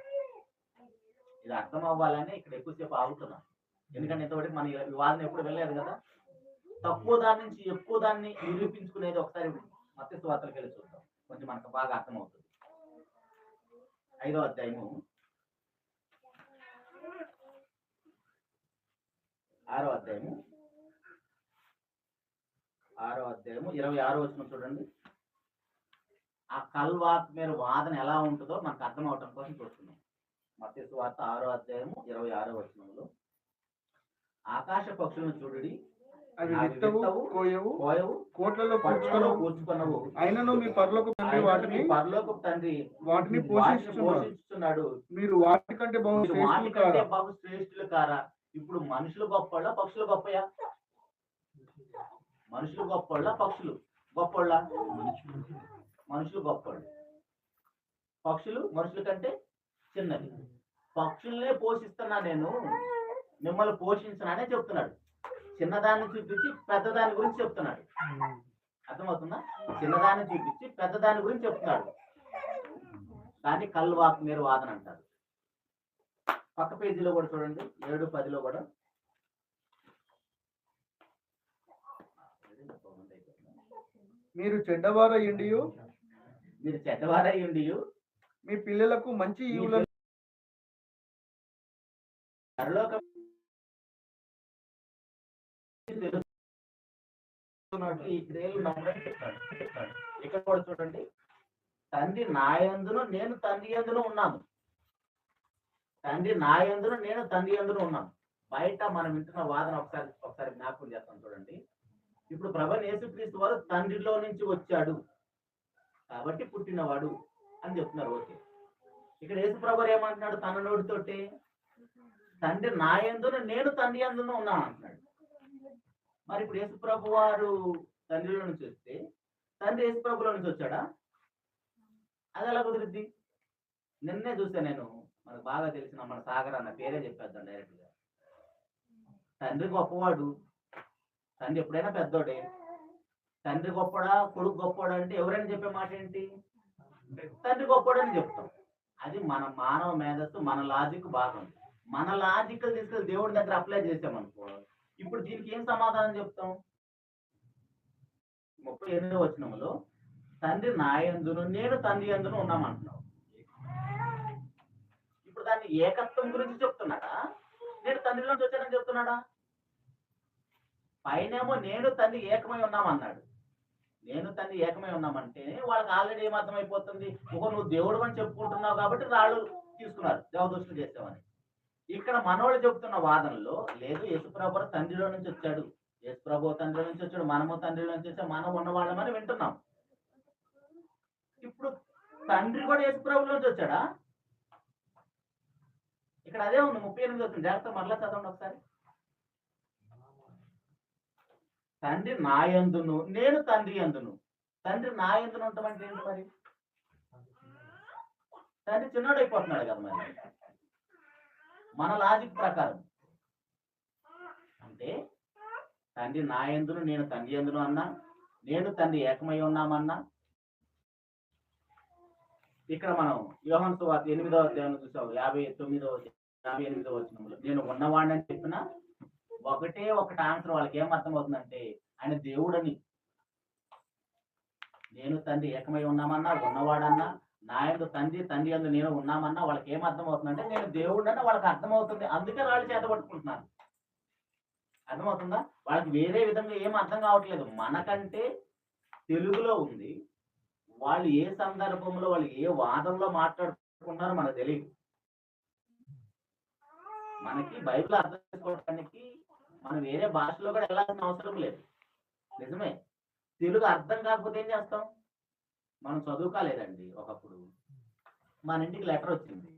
ఇది అర్థం అవ్వాలని ఇక్కడ ఎక్కువసేపు ఆగుతున్నాం. ఎందుకంటే ఇంతవరకు మన వివాదం ఎప్పుడు వెళ్ళలేదు కదా. తక్కువ దాని నుంచి ఎక్కువ దాన్ని నిరూపించుకునేది ఒకసారి మత్తయి సువార్తలకు వెళ్ళి చూద్దాం, కొంచెం మనకు బాగా అర్థమవుతుంది. 5వ అధ్యాయము 6వ అధ్యాయము 26వ వచనం చూడండి. ఆ కల్వాక్ మీరు వాదన ఎలా ఉంటుందో మనకు అర్థం అవటం కోసం చూస్తున్నాం. మత్తయి సువార్త 6వ అధ్యాయము 26వ వచనంలో, ఆకాశ పక్షులను చూడుడి, అవి విత్తవు, కోయవు, కోట్లలో కూర్చుకున్నవు, అయినను మీ పరలోకపు తండ్రి వాటిని పోషిస్తున్నాడు. మీరు వాటి కంటే బహు శ్రేష్ఠులు కారా? ఇప్పుడు మనుషులు గొప్పళ్ళ, పక్షులు గొప్పయా? మనుషులు గొప్పళ్ళ, పక్షులు గొప్పళ్ళ? మనుషులు గొప్పళ్ళు, పక్షులు మనుషుల కంటే చిన్నది. పక్షుల్నే పోషిస్తున్నా నేను, మిమ్మల్ని పోషించననే చెప్తున్నాడు. చిన్నదాన్ని చూపించి పెద్దదాని గురించి చెప్తున్నాడు. అర్థమవుతుందా? చిన్నదాన్ని చూపించి పెద్దదాని గురించి చెప్తున్నాడు. దాన్ని కల్వాక్ మీరు వాదన అంటారు. పక్క పేజీలో కూడా చూడండి, 7-10లో కూడా మీరు చెడ్డవారయ్యుండి మీ పిల్లలకు మంచి ఈవులను ఇక్కడ కూడా చూడండి, తండ్రి నాయందును నేను తండ్రి యందును ఉన్నాను, తండ్రి నాయందును నేను తండ్రి యందును ఉన్నాను. బయట మనం వింటున్న వాదన ఒకసారి జ్ఞాపకం చేస్తాం చూడండి. ఇప్పుడు ప్రభువైన యేసుక్రీస్తు వారు తండ్రిలో నుంచి వచ్చాడు కాబట్టి పుట్టినవాడు అని చెప్తున్నారు. ఓకే, ఇక్కడ యేసు ప్రభు ఏమంటున్నాడు తన నోటితోటి? తండ్రి నాయందును నేను తండ్రి యందును ఉన్నాను అంటున్నాడు. మరి ఇప్పుడు యేసు ప్రభు వారు తండ్రిలో నుంచి వస్తే తండ్రి యేసు ప్రభులో నుంచి వచ్చాడా? అది ఎలా కుదిరిద్ది? నిన్నే చూస్తే నేను, మనకు బాగా తెలిసిన మన సాగర్ అన్న పేరే చెప్పేద్దాం డైరెక్ట్ గా. తండ్రి గొప్పవాడు, తండ్రి ఎప్పుడైనా పెద్దోడే. తండ్రి గొప్పడా, కొడుకు గొప్పవాడు అంటే ఎవరైనా చెప్పే మాట ఏంటి? తండ్రి గొప్పవాడని చెప్తాం. అది మన మానవ మేధస్సు, మన లాజిక్ బాగుంది. మన లాజిక్ తీసుకెళ్ళి దేవుడి దగ్గర అప్లై చేసామనుకో, ఇప్పుడు దీనికి ఏం సమాధానం చెప్తాం? 38వ వచనంలో తండ్రి నాయందును నేను తండ్రి యందును ఉన్నామంటున్నావు. ఇప్పుడు దాన్ని ఏకత్వం గురించి చెప్తున్నాడా, నేను తండ్రిలోంచి వచ్చానని చెప్తున్నాడా? పైనేమో నేను తండ్రి ఏకమై ఉన్నామన్నాడు. నేను తండ్రి ఏకమై ఉన్నామంటే వాళ్ళకి ఆల్రెడీ ఏమర్థమైపోతుంది? నువ్వు దేవుడు అని చెప్పుకుంటున్నావు కాబట్టి రాళ్ళు తీసుకున్నారు, దేవదోషణ చేసామని. ఇక్కడ మనోళ్ళు చెప్తున్న వాదనలో లేదు, యేసుప్రభు తండ్రిలో నుంచి వచ్చాడు, యేసుప్రభు తండ్రిలో నుంచి వచ్చాడు, మనము తండ్రిలో నుంచి వచ్చాడు, మనం ఉన్నవాళ్ళమని వింటున్నాం. ఇప్పుడు తండ్రి కూడా యేసుప్రభులో నుంచి వచ్చాడా? ఇక్కడ అదే ఉంది. 38 వస్తుంది, జాగ్రత్త మరలా చదవండి ఒకసారి. తండ్రి నాయందును నేను తండ్రి యందును. తండ్రి నాయందును ఉంటామంటే ఏంటి మరి? తండ్రి చిన్నోడు అయిపోతున్నాడు కదా మరి మన లాజిక్ ప్రకారం. అంటే తండ్రి నాయందును నేను తండ్రి యందును అన్నా, నేను తండ్రి ఏకమై ఉన్నామన్నా, ఇక్కడ మనం యోహాను సువార్త 8వ అధ్యాయం చూసాం 58వ వచనంలో నేను ఉన్నవాడిని అని చెప్పిన ఒకటే ఒకటి ఆన్సర్ వాళ్ళకి ఏం అర్థమవుతుందంటే ఆయన దేవుడని. నేను తండ్రి ఏకమై ఉన్నామన్నా ఉన్నవాడన్నా నా యందు తండ్రి యందు నేను ఉన్నామన్నా వాళ్ళకి ఏం అర్థమవుతుందంటే నేను దేవుడన్నా వాళ్ళకి అర్థమవుతుంది. అందుకే రాళ్ళు చేత పట్టుకుంటున్నాను. అర్థమవుతుందా? వాళ్ళకి వేరే విధంగా ఏం అర్థం కావట్లేదు. మనకంటే తెలుగులో ఉంది. వాళ్ళు ఏ సందర్భంలో వాళ్ళు ఏ వాదంలో మాట్లాడుకుంటున్నారో మనకు తెలియదు. మనకి బైబిల్ అర్థం చేసుకోవడానికి మనం వేరే భాషలో కూడా వెళ్ళాల్సిన అవసరం లేదు. నిజమే. తెలుగు అర్థం కాకపోతే ఏం చేస్తాం? మనం చదువుకోలేదండి. ఒకప్పుడు మన ఇంటికి లెటర్ వచ్చింది,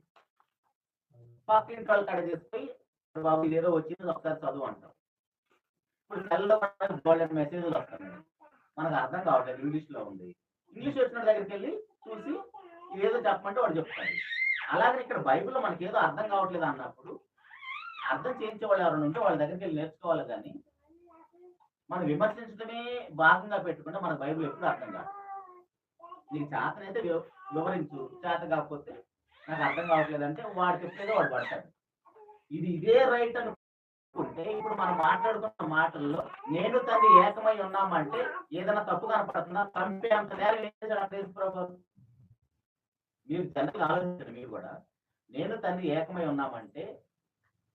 పక్కింటి వాళ్ళు కడ చేసుకుని బాబు ఇదేదో వచ్చింది ఒకసారి చదువు అంటాం. ఇప్పుడు సెల్లో మెసేజ్లు వస్తాయి, మనకు అర్థం కావట్లేదు, ఇంగ్లీష్ లో ఉంది. ఇంగ్లీష్ వచ్చిన దగ్గరికి వెళ్ళి చూసి ఏదో చెప్పమంటే వాడు చెప్తాడు. అలాగే ఇక్కడ బైబిల్లో మనకి ఏదో అర్థం కావట్లేదు అన్నప్పుడు అర్థం చేయించే వాళ్ళు ఎవరైనా ఉంటే వాళ్ళ దగ్గరికి వెళ్ళి నేర్చుకోవాలి. కానీ మనం విమర్శించడమే భాగంగా పెట్టుకుంటే మనకు బైబిల్ ఎప్పుడు అర్థం కాదు. నీకు చేతనైతే వివరించు, చేత కాకపోతే నాకు అర్థం కావట్లేదు అంటే వాడు చెప్పేదో వాడు పడతాడు. ఇదే రైట్ అనుకుంటే ఇప్పుడు మనం మాట్లాడుకున్న మాటల్లో నేను తండ్రి ఏకమై ఉన్నామంటే ఏదైనా తప్పు కనపడుతుందా? చంపే అంత నేరం ఏం చేశాడు? మీరు జనరల్గా ఆలోచించండి. మీరు కూడా నేను తండ్రి ఏకమై ఉన్నామంటే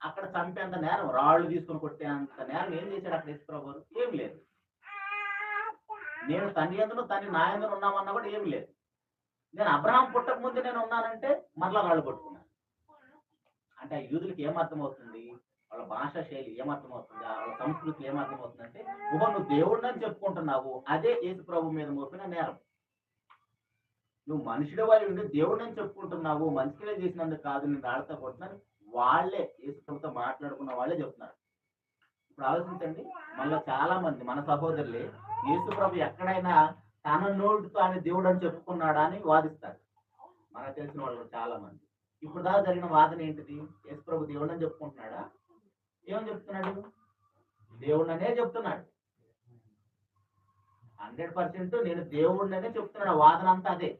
అక్కడ చంపేంత నేరం, రాళ్ళు తీసుకుని కొట్టేంత నేరం ఏం చేశాడు అక్కడ యేసుప్రభు? ఏం లేదు. నేను తండ్రి యందును తండ్రి నా యందును ఉన్నామన్నా కూడా ఏం లేదు. నేను అబ్రహాం పుట్టక ముందు నేను ఉన్నానంటే మరలా రాళ్ళు కొట్టుకున్నాను అంటే ఆ యూదులకు ఏమర్థమవుతుంది? వాళ్ళ భాషా శైలి ఏమర్థమవుతుంది? వాళ్ళ సంస్కృతి ఏమర్థమవుతుంది అంటే నువ్వు దేవుడిని చెప్పుకుంటున్నావు, అదే యేసుప్రభు మీద మోపిన నేరం. నువ్వు మనుషుడు వాళ్ళు ఉండి దేవుడిని చెప్పుకుంటున్నావు, మంచిగా చేసినందుకు కాదు నేను రాళ్ళతో కొట్టినాను వాళ్ళే యేసుప్రభుతో మాట్లాడుకున్న వాళ్ళే చెప్తున్నారు. ఇప్పుడు ఆలోచించండి, మళ్ళీ చాలా మంది మన సహోదరులే యేసుప్రభు ఎక్కడైనా తన నోటితో ఆయన దేవుడు అని చెప్పుకున్నాడా అని వాదిస్తారు. మనకు తెలిసిన వాళ్ళు చాలా మంది. ఇప్పుడు దాకా జరిగిన వాదన ఏంటిది? యేసుప్రభు దేవుడు అని చెప్పుకుంటున్నాడా? ఏమని చెప్తున్నాడు? దేవుడిననే చెప్తున్నాడు. 100% నేను దేవుడిననే చెప్తున్నాడు. వాదన అంతా అదే.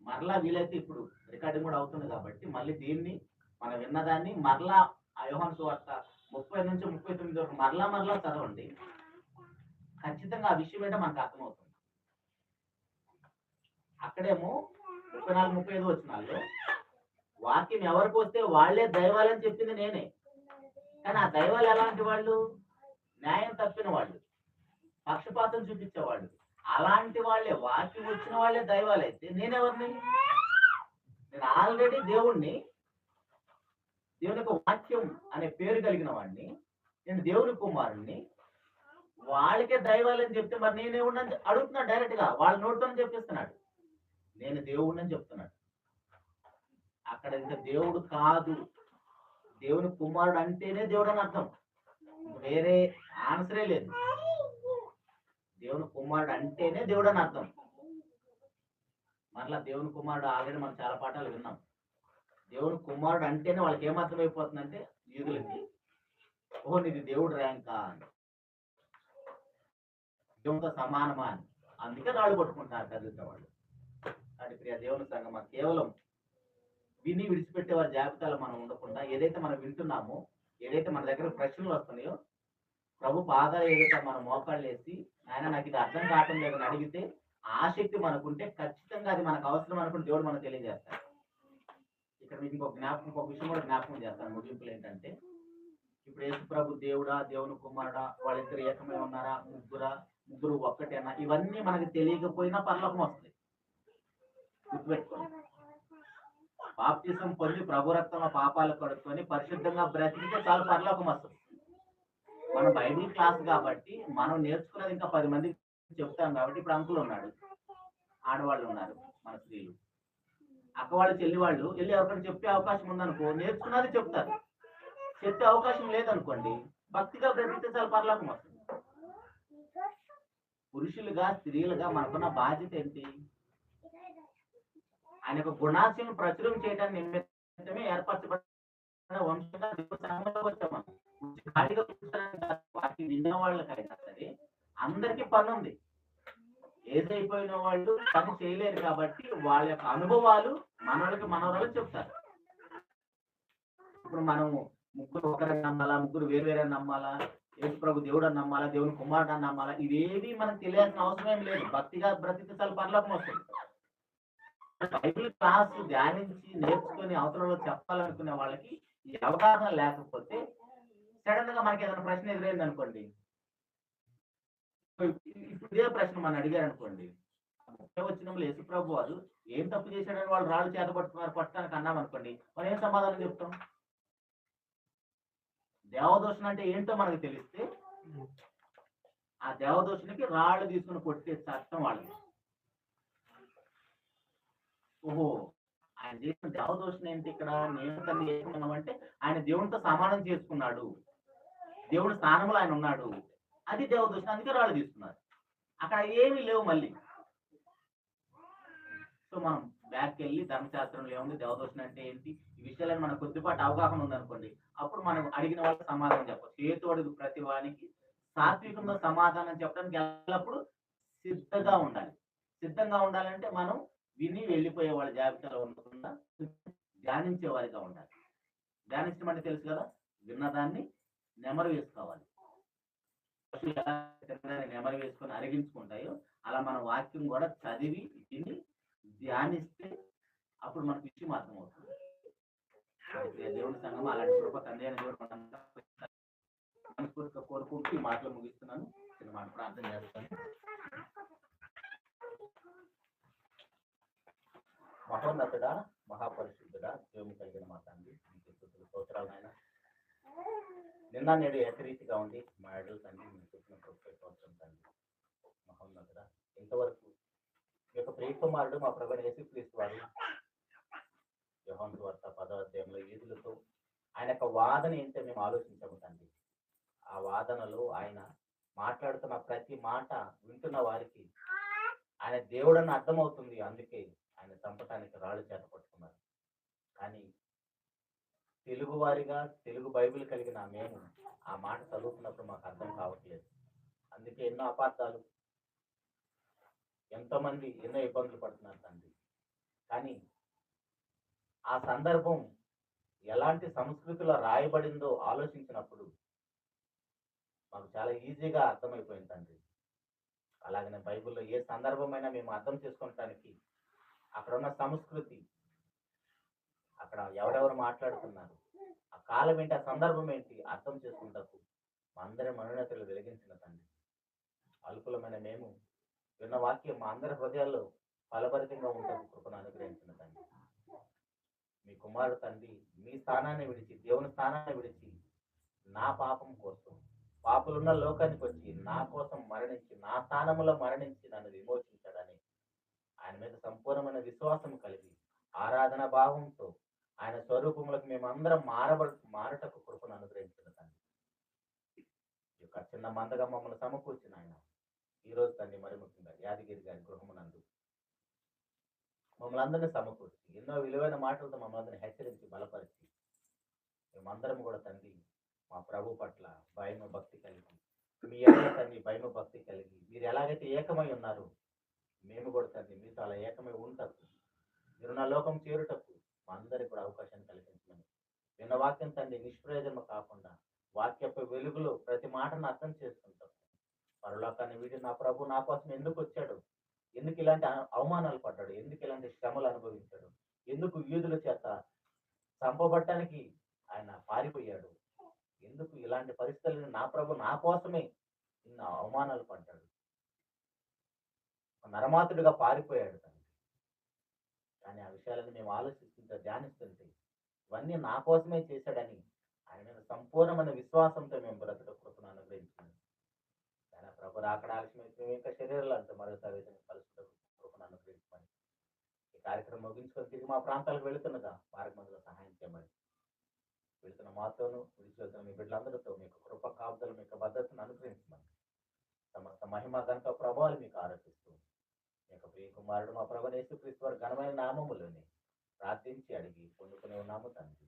మరలా వీలైతే ఇప్పుడు రికార్డింగ్ కూడా అవుతుంది కాబట్టి మళ్ళీ దీన్ని మనం విన్నదాన్ని మరలా ఆ యోహాను సువార్త 30 నుంచి 39 వరకు మరలా చదవండి. ఖచ్చితంగా ఆ విషయం ఏంటో మనకు అర్థమవుతుంది. అక్కడేమో 34-35 వచనాల్లో వాక్యం ఎవరికి వస్తే వాళ్లే దైవాలని చెప్పింది నేనే. కానీ ఆ దైవాలు ఎలాంటి వాళ్ళు? న్యాయం తప్పిన వాళ్ళు, పక్షపాతం చూపించేవాళ్ళు. అలాంటి వాళ్ళే వాక్యం వచ్చిన వాళ్ళే దైవాలైతే నేనెవరిని? నేను ఆల్రెడీ దేవుణ్ణి, దేవుని యొక్క వాక్యం అనే పేరు కలిగిన వాడిని, నేను దేవుని కుమారుణ్ణి. వాళ్ళకే దైవాలని చెప్తే మరి నేనేవుడిని అడుగుతున్నాడు డైరెక్ట్ గా. వాళ్ళ నోటితోనే చెప్పిస్తున్నాడు నేను దేవుడిని అని చెప్తున్నాడు. అక్కడ ఇంకా దేవుడు కాదు, దేవుని కుమారుడు అంటేనే దేవుడు అని అర్థం, వేరే ఆన్సరే లేదు. దేవుని కుమారుడు అంటేనే దేవుడు అని అర్థం. మరలా దేవుని కుమారుడు ఆల్రెడీ మనం చాలా పాఠాలు విన్నాం. దేవుని కుమారుడు అంటేనే వాళ్ళకి ఏమర్థం అయిపోతుందంటే యూదులకి, ఓహో నీది దేవుడు ర్యాంకా అని, దేవునితో సమానమా అని. అందుకే రాళ్ళు పట్టుకుంటున్నారు చదివితే వాళ్ళు. అది ప్రియ దేవుని సంగమా, కేవలం విని విడిచిపెట్టే వారి జాబితాలో మనం ఉండకుండా ఏదైతే మనం వింటున్నామో, ఏదైతే మన దగ్గర ప్రశ్నలు వస్తున్నాయో ప్రభు పాదాలు ఏదైతే మనం మోకాళ్ళు వేసి ఆయన నాకు ఇది అర్థం కావటం లేదని అడిగితే ఆసక్తి మనకుంటే ఖచ్చితంగా అది మనకు అవసరం అనుకుని దేవుడు మనకు తెలియజేస్తాడు. ఇక్కడ మీకు ఇంకొక విషయం కూడా జ్ఞాపకం చేస్తాను ముగింపులు ఏంటంటే, ఇప్పుడు యేసు ప్రభు దేవుడా, దేవుని కుమారుడా, వాళ్ళిద్దరు ఏకమై ఉన్నారా, ముగ్గురు ఒక్కటేనా, ఇవన్నీ మనకి తెలియకపోయినా పరలోకం వస్తుంది. గుర్తుపెట్టుకోండి. బాప్తిసం పొంది ప్రభు రక్తంలో పాపాలు కడుక్కొని పరిశుద్ధంగా బ్రతికితే చాలు పరలోకం వస్తుంది. మన బైబిల్ క్లాస్ కాబట్టి మనం నేర్చుకున్నది ఇంకా 10 మందికి చెప్తాం కాబట్టి ఇప్పుడు అంకులు ఉన్నాడు, ఆడవాళ్ళు ఉన్నారు, మన స్త్రీలు, అక్క వాళ్ళు, చెల్లి వాళ్ళు వెళ్ళి ఎవరికైనా చెప్పే అవకాశం ఉందనుకో నేర్చుకున్నది చెప్తారు. చెప్పే అవకాశం లేదనుకోండి భక్తిగా బ్రతికితే చాలు పరలోకం వస్తుంది. పురుషులుగా స్త్రీలుగా మనకున్న బాధ్యత ఏంటి? ఆయన యొక్క గుణాశయం ప్రచురం చేయడానికి నిమిత్తమే ఏర్పరచబడిన వంశంగా వచ్చాము. ఖాళీగా కూర్చోడానికి విన్న వాళ్ళకైనా సరే అందరికీ పని ఉంది. ఏజ్ అయిపోయిన వాళ్ళు పని చేయలేరు కాబట్టి వాళ్ళ యొక్క అనుభవాలు మనవరాలకు చెప్తారు. ఇప్పుడు మనం ముగ్గురు ఒకరిని నమ్మాలా, ముగ్గురు వేరు వేరే నమ్మాలా, యేసు ప్రభు దేవుడు అని నమ్మాలా, దేవుని కుమారుడు అని నమ్మాలా, ఇదేది మనకు తెలియాల్సిన అవసరం ఏం లేదు. భక్తిగా బ్రతికితే చాలు పరలోకం వస్తుంది. బైబిల్ క్లాస్ ధ్యానించి నేర్చుకుని అవతలలో చెప్పాలనుకునే వాళ్ళకి ఈ అవగాహన లేకపోతే సడన్ గా మనకి ఏదైనా ప్రశ్న ఎదురైంది అనుకోండి, ఇప్పుడు ఇదే ప్రశ్న మనం అడిగారు అనుకోండి, వచ్చినప్పుడు యేసు ప్రభు వారు ఏం తప్పు చేశాడని వాళ్ళు రాళ్ళు చేత పట్టుకున్నారు పట్టడానికి అన్నాం అనుకోండి, మనం ఏం సమాధానం చెప్తాం? దేవదోషణ అంటే ఏంటో మనకు తెలిస్తే ఆ దేవదోషణకి రాళ్ళు తీసుకుని కొట్టే చట్టం వాళ్ళకి. ఓహో, ఆయన చేసిన దేవదోషణ ఏంటి? ఇక్కడ నేను తల్లి ఏమన్నామంటే ఆయన దేవునితో సమానం చేసుకున్నాడు, దేవుని స్థానంలో ఆయన ఉన్నాడు, అది దేవదోషణ, అందుకే రాళ్ళు తీసుకున్నారు. అక్కడ ఏమీ లేవు మళ్ళీ. సో మనం బ్యాక్ వెళ్ళి ధర్మశాస్త్రంలో ఏముంది, దేవదోషణ అంటే ఏంటి, ఈ విషయాలను మనకు కొద్దిపాటి అవగాహన ఉందనుకోండి, అప్పుడు మనం అడిగిన వాళ్ళకి సమాధానం చెప్పచ్చు. చేతోడు ప్రతి వానికి సాత్వికంగా సమాధానం చెప్పడానికి ఎల్లప్పుడు సిద్ధంగా ఉండాలి. సిద్ధంగా ఉండాలంటే మనం విని వెళ్ళిపోయే వాళ్ళ జాబితాలో ఉండకుండా ధ్యానించే వారిగా ఉండాలి. ధ్యానించడం అంటే తెలుసు కదా, విన్నదాన్ని నెమరు వేసుకోవాలి. నెమరు వేసుకొని అరిగించుకుంటాయో అలా మన వాక్యం కూడా చదివి విని ధ్యానిస్తే అప్పుడు మనకు విషయం అర్థమవుతుంది. దేవుడి సంఘం అలాంటి కృప తండ్రి అయిన దేవుడు మనస్ఫూర్తిగా కోరుకుంటూ ఈ మాటలు ముగిస్తున్నాను. చిన్న మాట ప్రార్థన చేస్తాను. మహోన్నతుడా, మహాపరిశుద్ధుడా, దేవుని కలిగిన మా తండ్రి, మీకు స్తుతులు స్తోత్రాలు నాయన. నిన్న నేడు ఏకరీతిగా ఉండి మా ఎడలు తండ్రి మీకు చెప్పిన స్తోత్రం తండ్రి. మహోన్నతుడా, ఇంతవరకు మీ యొక్క ప్రియకుమారుడు మా ప్రభువైన యేసుక్రీస్తు వారు యోహాను సువార్త 10వ అధ్యాయంలో యూదులతో ఆయన యొక్క వాదన ఏంటో మేము ఆలోచించాము తండ్రి. ఆ వాదనలో ఆయన మాట్లాడుతున్న ప్రతి మాట వింటున్న వారికి ఆయన దేవుడని అర్థమవుతుంది, అందుకే ఆయన చంపటానికి రాళ్ళు చేత పట్టుకున్నారు. కానీ తెలుగు వారిగా తెలుగు బైబిల్ కలిగిన మేము ఆ మాట చదువుతున్నప్పుడు మాకు అర్థం కావట్లేదు. అందుకే ఎన్నో అపార్థాలు, ఎంతోమంది ఎన్నో ఇబ్బందులు పడుతున్నారు తండ్రి. కానీ ఆ సందర్భం ఎలాంటి సంస్కృతిలో రాయబడిందో ఆలోచించినప్పుడు మాకు చాలా ఈజీగా అర్థమైపోయింది తండ్రి. అలాగనే బైబిల్లో ఏ సందర్భమైనా మేము అర్థం చేసుకోవటానికి అక్కడ ఉన్న సంస్కృతి, అక్కడ ఎవరెవరు మాట్లాడుతున్నారు, ఆ కాలం ఏంటి, ఆ సందర్భం ఏంటి అర్థం చేసుకుంటూ మా అందరి మనోన్నతులు వెలిగించిన తండ్రి. అల్పులమైన మేము విన్న వాక్యం మా అందరి హృదయాల్లో ఫలభరితంగా ఉంటుంది కృపను అనుగ్రహించిన తండ్రి. మీ కుమారుడు తండ్రి మీ స్థానాన్ని విడిచి, దేవుని స్థానాన్ని విడిచి నా పాపం కోసం పాపులున్న లోకానికి వచ్చి నా కోసం మరణించి, నా స్థానంలో మరణించి నన్ను విమోచించాడని ఆయన మీద సంపూర్ణమైన విశ్వాసం కలిగి ఆరాధన భావంతో ఆయన స్వరూపములకు మేమందరం మారటకు కృపను అనుగ్రహించిన తండ్రి. ఈ యొక్క చిన్న మందగా మమ్మల్ని సమకూర్చిన ఆయన ఈరోజు తండ్రి మరి ముఖ్యంగా యాదగిరి గారి గృహమునందు మమ్మల్ని అందరినీ సమకూర్చి ఎన్నో విలువైన మాటలతో మమ్మల్ని హెచ్చరించి బలపరిచి మేమందరం కూడా తండ్రి మా ప్రభు పట్ల భయము భక్తి కలిగి, మీ ఎడల తండ్రి భయము భక్తి కలిగి మీరు ఎలాగైతే ఏకమై ఉన్నారు మేము కూడా తండ్రి మీతో అలా ఏకమై ఉంటకు, మీరు నా లోకం చేరుటకు మా అందరికి కూడా అవకాశాన్ని కల్పించమని విన్న వాక్యం తండ్రి నిష్ప్రయోజనం కాకుండా వాక్యపు వెలుగులో ప్రతి మాటను అర్థం చేసుకుంటాం. పరలోకాన్ని వీడి నా ప్రభు నా కోసం ఎందుకు వచ్చాడు, ఎందుకు ఇలాంటి అవమానాలు పడ్డాడు, ఎందుకు ఇలాంటి శ్రమలు అనుభవించాడు, ఎందుకు యూదుల చేత చంపబట్టడానికి ఆయన పారిపోయాడు, ఎందుకు ఇలాంటి పరిస్థితులను నా ప్రభు నా కోసమే ఇన్న అవమానాలు పడ్డాడు, నరమాతుడిగా పారిపోయాడు తండ్రి. కానీ ఆ విషయాలను మేము ఆలోచిస్తుంటే ధ్యానిస్తుంటే ఇవన్నీ నా కోసమే చేశాడని ఆయన మీద సంపూర్ణమైన విశ్వాసంతో మేము బ్రతుకు కృపను అనుగ్రహించాము. కానీ ప్రభు అక్కడ ఆలస్యమైతే మేము ఇంకా శరీరాలంతా మరోసారి కలుసుకుంటూ కృపను అనుగ్రహించమని ఈ కార్యక్రమం ముగించుకొని తిరిగి మా ప్రాంతాలకు వెళుతున్నదా మార్గంలో సహాయం చేయమని వెళుతున్న మాతోనూ విడిచి వెళ్తున్న మీ బిడ్డలందరితో మీకు కృప కాపుదలు మీకు భద్రతను అనుగ్రహించమని సమస్త మహిమ గంట ప్రభావాలు మీకు ఆరోపిస్తూ మీ యొక్క ప్రియ కుమారుడు మా ప్రభువైన యేసుక్రీస్తు వారి ఘనమైన నామములోనే ప్రార్థించి అడిగి పొందుకునే ఉన్నాము తండ్రి.